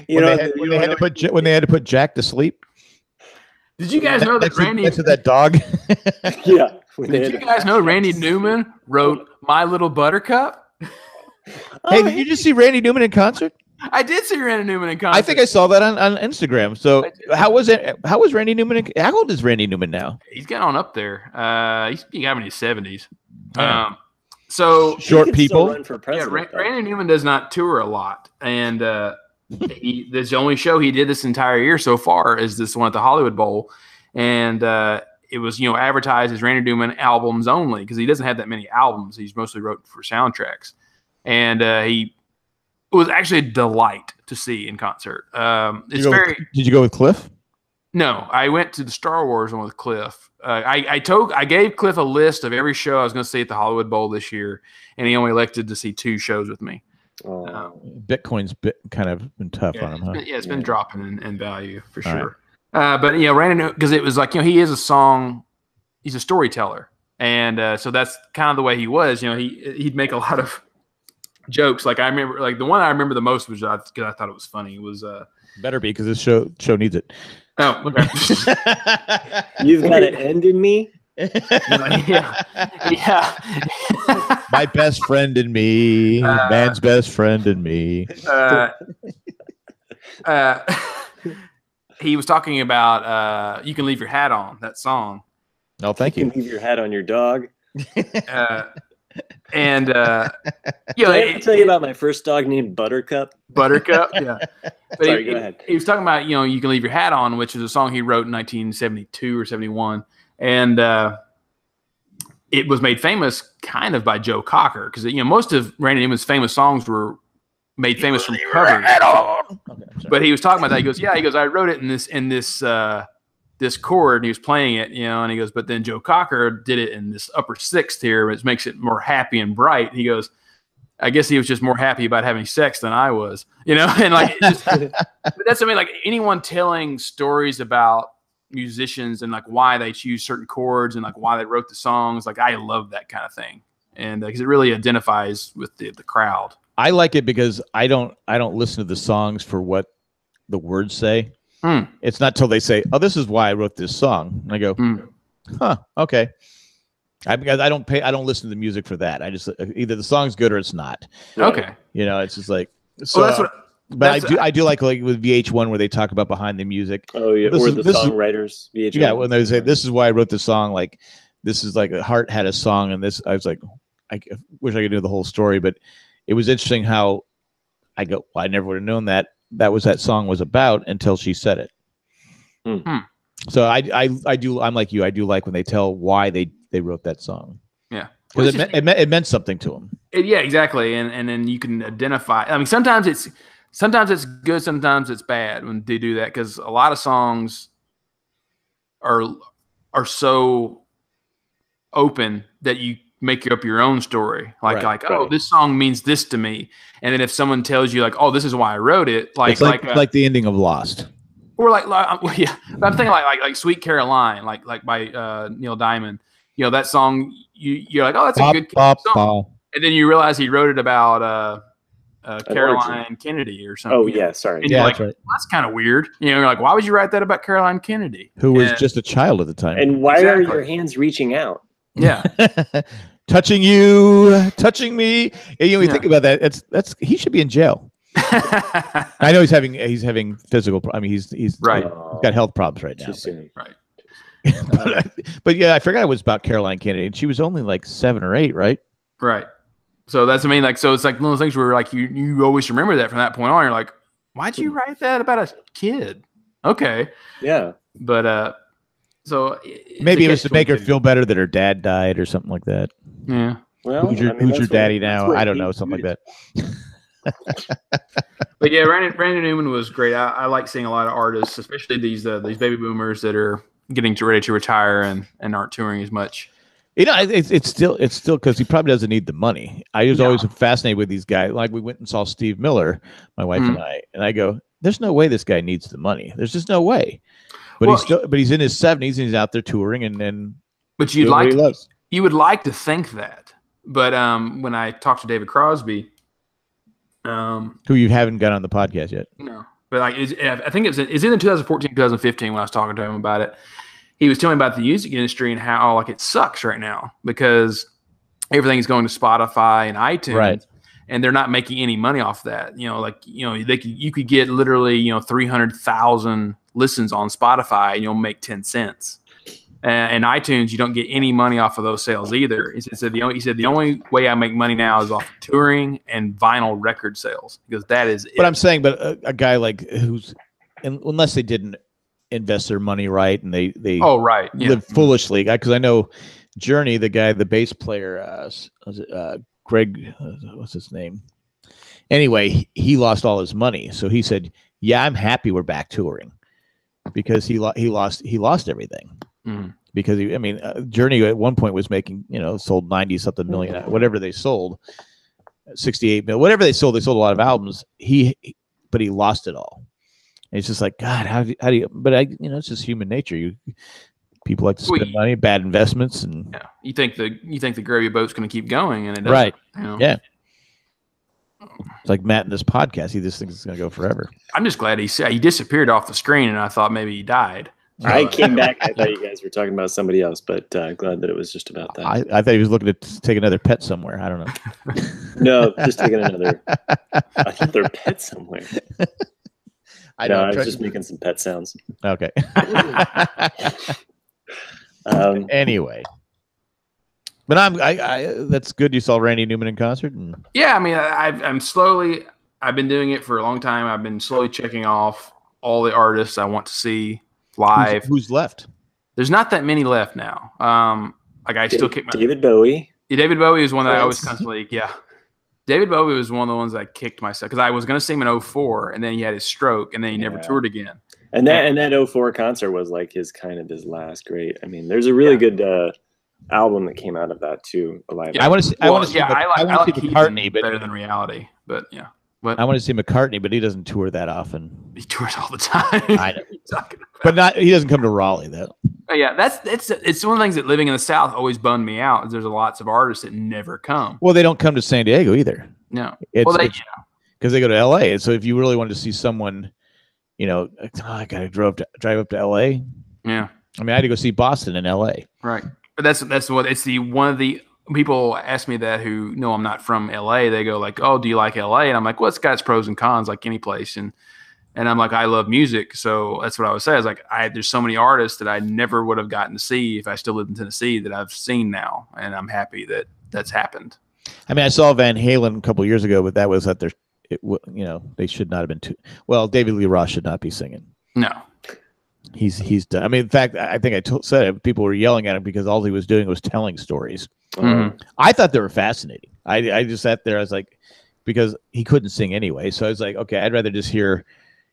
When they had to put Jack to sleep.
Did you guys know that Randy
to that dog?
Yeah.
Did you guys know Randy Newman wrote My Little Buttercup?
Hey, did you just see Randy Newman in concert?
I did see Randy Newman in concert.
I think I saw that on Instagram. So how was it? How was Randy Newman? How old is Randy Newman now?
He's getting on up there. He's got in his 70s. So
Short
He could still
people.
run for
yeah,
president. though.
Randy Newman does not tour a lot, and this the only show he did this entire year so far is this one at the Hollywood Bowl, and it was advertised as Randy Newman albums only because he doesn't have that many albums. He's mostly wrote for soundtracks, and it was actually a delight to see in concert. It's
Did you go with Cliff?
No, I went to the Star Wars one with Cliff. I gave Cliff a list of every show I was going to see at the Hollywood Bowl this year, and he only elected to see 2 shows with me.
Bitcoin's kind of been tough on him, huh?
It's been dropping in value for sure. But Randy, because it was like he is he's a storyteller, and so that's kind of the way he was. He'd make a lot of jokes. Like I remember, like the one I remember the most was because I thought it was funny. Was
better be because this show needs it.
Oh, okay.
You've got an end in me.
yeah.
My best friend and me, man's best friend and me.
He was talking about "You Can Leave Your Hat On," that song.
Oh, thank
You
you.
can leave your hat on your dog.
And
Did I ever tell you about my first dog named Buttercup?
Buttercup. Yeah. But
Sorry, go ahead.
He was talking about "You Can Leave Your Hat On," which is a song he wrote in 1972 or 71, and it was made famous kind of by Joe Cocker because most of Randy Newman's famous songs were made famous from covers. But he was talking about that. He goes, I wrote it in this chord, and he was playing it, and he goes, but then Joe Cocker did it in this upper sixth here, which makes it more happy and bright. He goes, I guess he was just more happy about having sex than I was, and like but that's like anyone telling stories about musicians and like why they choose certain chords and like why they wrote the songs. Like I love that kind of thing, and because it really identifies with the crowd.
I like it because I don't listen to the songs for what the words say. It's not till they say, "Oh, this is why I wrote this song." And I go, "Huh, okay." I don't listen to the music for that. I just either the song's good or it's not.
Okay.
It's just like so.
Well, that's what.
But I do like with VH1 where they talk about behind the music.
Oh yeah, or the songwriters. VH1.
Yeah, when they say this is why I wrote the song. Like this is like Heart had a song, and this I was like, I wish I could do the whole story, but it was interesting how I go. Well, I never would have known that was that song was about until she said it. So I do. I'm like you. I do like when they tell why they wrote that song.
Yeah,
because it meant something to them.
Yeah, exactly. And then you can identify. I mean, sometimes it's good, sometimes it's bad when they do that because a lot of songs are so open that you make up your own story. Oh, this song means this to me. And then if someone tells you like, oh, this is why I wrote it,
like the ending of Lost.
Or yeah, but I'm thinking like Sweet Caroline, like by Neil Diamond. That song you're like, oh, that's a good song. And then you realize he wrote it about Caroline Kennedy or something.
Oh yeah, sorry.
And
yeah,
that's right. That's kind of weird. You're like, why would you write that about Caroline Kennedy,
who was just a child at the time?
And why are your hands reaching out?
Yeah.
Touching you, touching me. And, you think about that. That's he should be in jail. I know he's having physical. I mean, he's
right.
He's got health problems right now.
Too soon.
Right.
But yeah, I forgot it was about Caroline Kennedy, and she was only like 7 or 8, right?
Right. So that's so it's like one of those things where like you always remember that from that point on. You're like, why'd you write that about a kid? Okay.
Yeah.
But so
maybe it was to make her feel better that her dad died or something like that.
Yeah.
Well,
who's your daddy now? I don't know, something like that.
But yeah, Randy Newman was great. I like seeing a lot of artists, especially these baby boomers that are getting ready to retire and aren't touring as much.
It's still because he probably doesn't need the money. I was always fascinated with these guys. Like we went and saw Steve Miller, my wife and I go, there's no way this guy needs the money. There's just no way. But he's in his 70s and he's out there touring and
but you would like to think that. But when I talked to David Crosby,
who you haven't got on the podcast yet.
No. But I think it's in 2014, 2015 when I was talking to him about it. He was telling me about the music industry and how like it sucks right now because everything is going to Spotify and iTunes,
right?
And they're not making any money off that. You could get literally 300,000 listens on Spotify and you'll make 10 cents. And iTunes, you don't get any money off of those sales either. He said the only way I make money now is off touring and vinyl record sales, because that is.
But I'm saying, a guy like who's, unless they didn't invest their money right and they live foolishly, because I know Journey, the guy, the bass player, was it, Greg, what's his name? Anyway, he lost all his money, so he said, "Yeah, I'm happy we're back touring," because he lost everything.
Mm.
Because Journey at one point was making, sold 90-something million, whatever they sold, 68 million, whatever they sold a lot of albums. But he lost it all. And it's just like, God, how do you? But it's just human nature. People like to spend money, bad investments, and
you think the gravy boat's going to keep going, and it doesn't.
Right? Yeah. It's like Matt in this podcast. He just thinks it's going to go forever.
I'm just glad he disappeared off the screen, and I thought maybe he died.
I came back. I thought you guys were talking about somebody else, but glad that it was just about that.
I thought he was looking to take another pet somewhere. I don't know.
No, just taking another pet somewhere. I was just making some pet sounds.
Okay. Anyway, but I that's good. You saw Randy Newman in concert, and
yeah, I mean, I've been doing it for a long time. I've been slowly checking off all the artists I want to see live.
Who's left?
There's not that many left now. Still kick my
David Bowie.
Yeah, David Bowie is one that I always constantly David Bowie was one of the ones that kicked myself, because I was going to see him in 2004, and then he had his stroke, and then he never toured again.
And that 2004 concert was like his last great. I mean, there's a really good album that came out of that too. Alive.
Yeah, I want to see. I want to see
McCartney, but better than Reality. But yeah,
I want to see McCartney, but he doesn't tour that often.
He tours all the time.
I know. But he doesn't come to Raleigh though.
Yeah, it's one of the things that living in the South always bummed me out. Is there's lots of artists that never come.
Well, they don't come to San Diego either.
No,
because they go to L.A. And so if you really wanted to see someone, I got to drive up to L.A.
Yeah,
I mean, I had to go see Boston in L.A.
Right, but that's what it's one of the people ask me that who know I'm not from L.A. They go like, "Oh, do you like L.A.?" And I'm like, "Well, it's got its pros and cons like any place." And I'm like, I love music, so that's what I would say. I was like, there's so many artists that I never would have gotten to see if I still lived in Tennessee that I've seen now, and I'm happy that that's happened.
I mean, I saw Van Halen a couple of years ago, but that was at their, they should not have been too. Well, David Lee Roth should not be singing.
No,
he's done. I mean, in fact, I think said it. People were yelling at him because all he was doing was telling stories.
Mm-hmm.
I thought they were fascinating. I just sat there. I was like, because he couldn't sing anyway, so I was like, okay, I'd rather just hear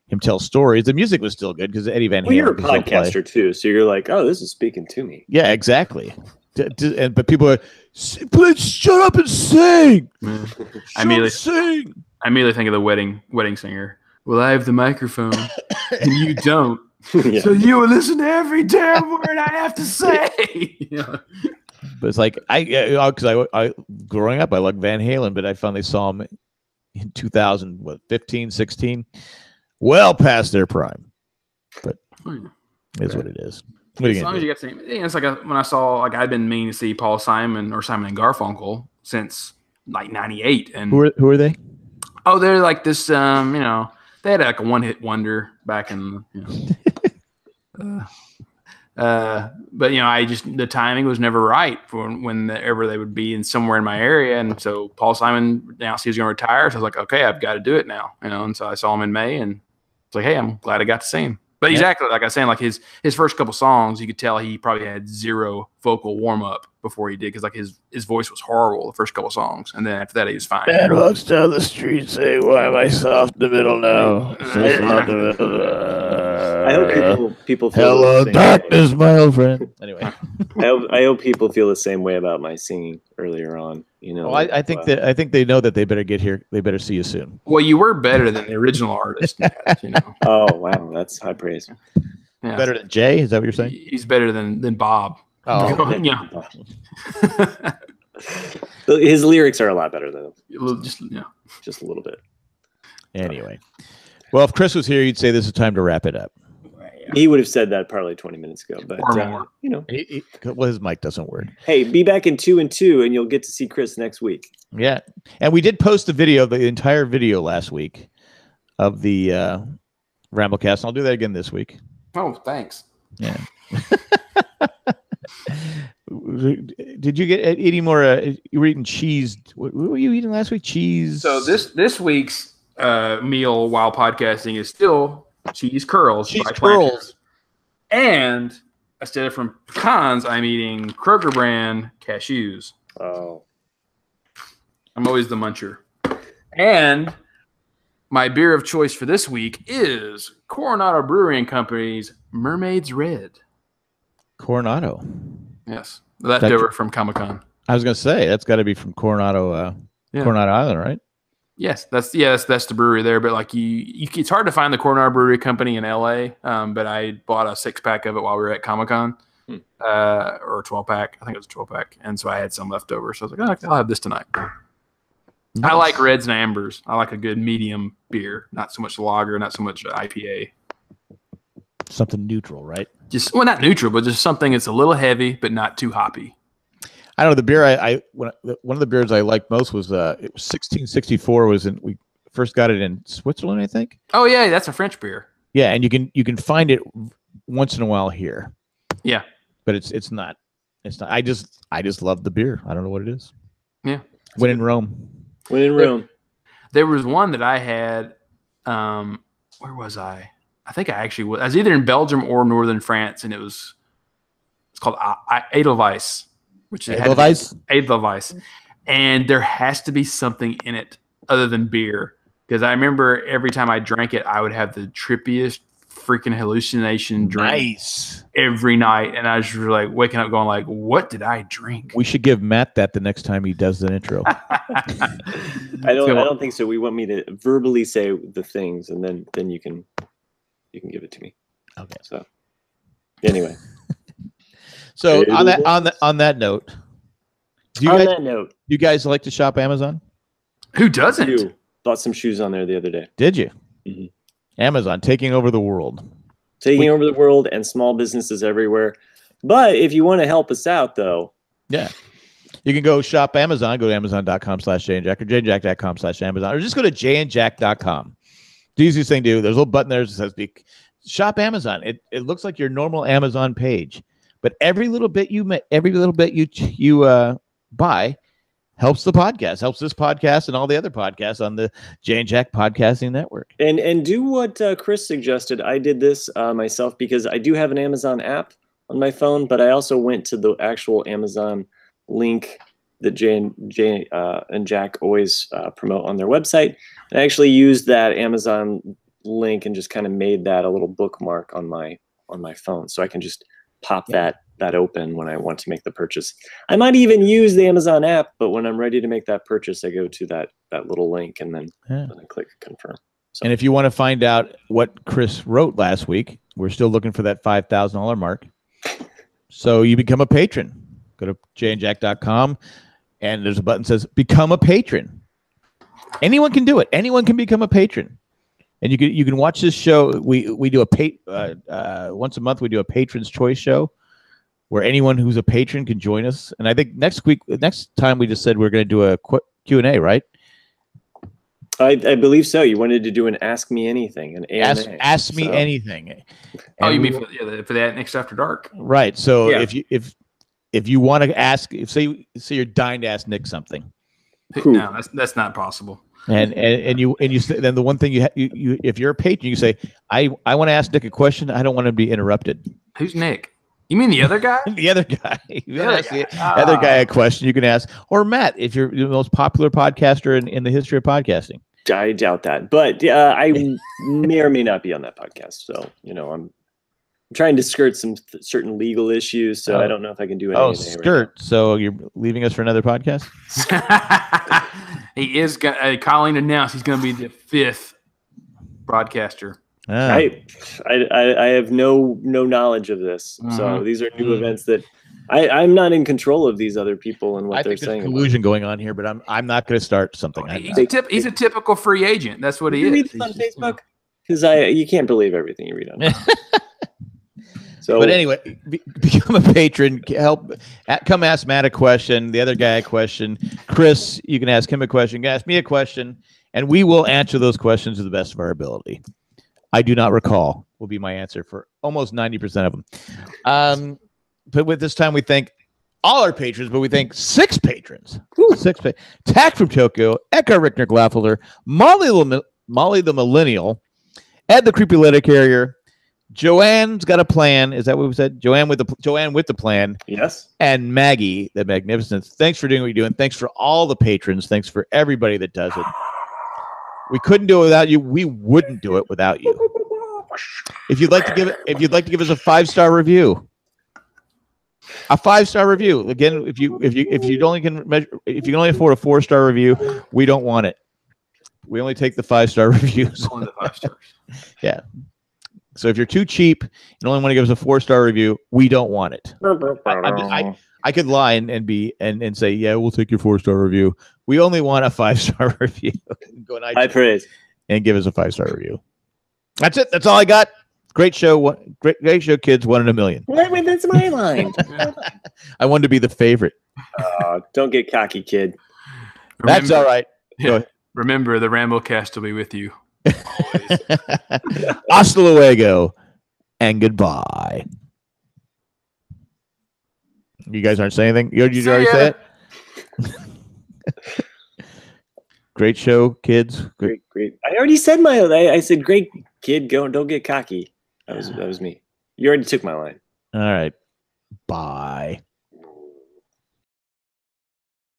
him tell stories. The music was still good because Eddie Van Halen.
Well, you're a podcaster too, so you're like, oh, this is speaking to me.
Yeah, exactly. But people are, please shut up and sing.
I immediately think of the wedding singer. Well, I have the microphone and you don't. Yeah. So you will listen to every damn word I have to say. Yeah.
But it's like because I growing up I loved Van Halen, but I finally saw him in 2015, 16, well past their prime. But it's what it is.
As long as you get to see, it's like when I saw I'd been meaning to see Paul Simon or Simon and Garfunkel since like '98. And
who are they?
Oh, they're like this. They had like a one-hit wonder back in. But the timing was never right for whenever they would be in somewhere in my area, and so Paul Simon announced he was going to retire. So I was like, okay, I've got to do it now, and so I saw him in May, and it's like, hey, I'm glad I got to see him. But exactly like I was saying, like his first couple songs, you could tell he probably had zero vocal warm up before he did, because like his voice was horrible the first couple songs, and then after that he was fine.
Man walks down the street saying, "Why am I soft in the middle now?"
I hope people feel
hello darkness, my old friend. Anyway,
I hope people feel the same way about my singing earlier on.
Well, I think they know that they better get here. They better see you soon.
Well, you were better than the original artist.
Oh wow, that's high praise.
Yeah.
Better than Jay? Is that what you're saying?
He's better than Bob.
Oh,
yeah.
His lyrics are a lot better though.
Just
a little bit.
Anyway, well, if Chris was here, you'd say this is time to wrap it up.
He would have said that probably 20 minutes ago, but
well, his mic doesn't work.
Hey, be back in 2 and 2, and you'll get to see Chris next week.
Yeah, and we did post the entire video last week of the Ramblecast. I'll do that again this week.
Oh, thanks.
Yeah. Did you get eating more? You were eating cheese. What were you eating last week? Cheese.
So this week's meal while podcasting is still cheese curls.
Cheese
by
curls.
Planters. And instead of from pecans, I'm eating Kroger brand cashews.
Oh,
I'm always the muncher. And my beer of choice for this week is Coronado Brewing Company's Mermaid's Red.
Coronado.
Yes, leftover from Comic-Con.
I was going to say that's got to be from Coronado, Coronado Island, right?
Yes, that's the brewery there. But like you, it's hard to find the Coronado Brewery Company in LA. But I bought a 6-pack of it while we were at Comic-Con, or a 12-pack. I think it was a 12-pack, and so I had some left over. So I was like, I'll have this tonight. Nice. I like reds and ambers. I like a good medium beer, not so much lager, not so much IPA.
Something neutral, right?
Not neutral, but just something that's a little heavy but not too hoppy.
I don't know. The beer one of the beers I liked most was it was 1664. We first got it in Switzerland, I think.
Oh yeah, that's a French beer.
Yeah, and you can find it once in a while here.
Yeah,
but it's not. I just love the beer. I don't know what it is.
Yeah,
when in Rome.
When in Rome.
There was one that I had. Where was I? I think I was either in Belgium or northern France, and it's called Edelweiss, which is Edelweiss, and there has to be something in it other than beer, because I remember every time I drank it, I would have the trippiest freaking hallucination drink every night, and I was like waking up going like, what did I drink?
We should give Matt that the next time he does the intro.
I don't think so. We want me to verbally say the things, and then you can give it to me.
Okay.
So anyway.
So on that note, do you guys like to shop Amazon?
Who doesn't?
Bought some shoes on there the other day.
Did you?
Mm-hmm.
Amazon taking over the world.
Over the world and small businesses everywhere. But if you want to help us out, though.
Yeah. You can go shop Amazon. Go to amazon.com/jayandjack or jayandjack.com/Amazon, or just go to jayandjack.com. The easiest thing to do, there's a little button there that says shop Amazon. It looks like your normal Amazon page, but every little bit you buy helps the podcast, helps this podcast and all the other podcasts on the Jay and Jack Podcasting Network.
And do what Chris suggested. I did this myself because I do have an Amazon app on my phone, but I also went to the actual Amazon link that Jay and Jack always promote on their website. And I actually used that Amazon link and just kind of made that a little bookmark on my phone, so I can just pop that open when I want to make the purchase. I might even use the Amazon app, but when I'm ready to make that purchase, I go to that little link and then I click confirm. So.
And if you want to find out what Chris wrote last week, we're still looking for that $5,000 mark. So you become a patron. Go to jayandjack.com, and there's a button that says become a patron. Anyone can do it. Anyone can become a patron. And you can watch this show. We do once a month we do a Patron's Choice show where anyone who's a patron can join us. And I think next time we just said we're going to do a Q&A, right?
I believe so. You wanted to do an Ask Me Anything, an AMA.
Ask Me Anything.
Oh, you mean for that next After Dark?
Right. So if you want to ask, say you're dying to ask Nick something.
No, that's not possible.
And you then the one thing you if you're a patron, you say, I want to ask Nick a question. I don't want to be interrupted.
Who's Nick? You mean the other guy?
The other guy. You can ask the other guy a question. You can ask, or Matt, if you're the most popular podcaster in the history of podcasting.
I doubt that, but I may or may not be on that podcast. So I'm trying to skirt some certain legal issues, so I don't know if I can do anything.
Oh, skirt. Right, so you're leaving us for another podcast?
He is. Colleen announced he's going to be the 5th broadcaster.
I have no knowledge of this, so these are new events that I'm not in control of. These other people and what they're saying.
There's collusion going on here, but I'm not going to start something.
He's a typical free agent. That's what he is.
You read this on Facebook? Because you can't believe everything you read on Facebook. So,
but anyway, become a patron. Come ask Matt a question, the other guy a question. Chris, you can ask him a question. You can ask me a question, and we will answer those questions to the best of our ability. I do not recall will be my answer for almost 90% of them. but with this time we thank all our patrons, but we thank 6 patrons. 6 Tack from Tokyo, Eka Rickner Glaffelder, Molly the Millennial, Ed the Creepy Letter Carrier, Joanne's Got a Plan. Is that what we said? Joanne with the plan.
Yes.
And Maggie the Magnificent. Thanks for doing what you're doing. Thanks for all the patrons. Thanks for everybody that does it. We couldn't do it without you. We wouldn't do it without you. If you'd like to give us a 5-star review. A 5-star review. Again, if you can only afford a 4-star review, we don't want it. We only take the 5-star reviews.
Only the 5 stars.
Yeah. So if you're too cheap and only want to give us a 4-star review, we don't want it. I could lie and say, yeah, we'll take your 4-star review. We only want a 5-star review. Go on iTunes
High praise.
and give us a 5-star review. That's it. That's all I got. Great show. Great show, kids. 1 in a million.
Wait, that's my line.
I wanted to be the favorite.
Don't get cocky, kid.
That's all right. Go ahead.
Remember, the Ramblecast will be with you.
Hasta luego and goodbye. You guys aren't saying anything? You already say it? Great show, kids.
Great. I already said my own. I said, great kid, don't get cocky. That was me. You already took my line.
All right. Bye.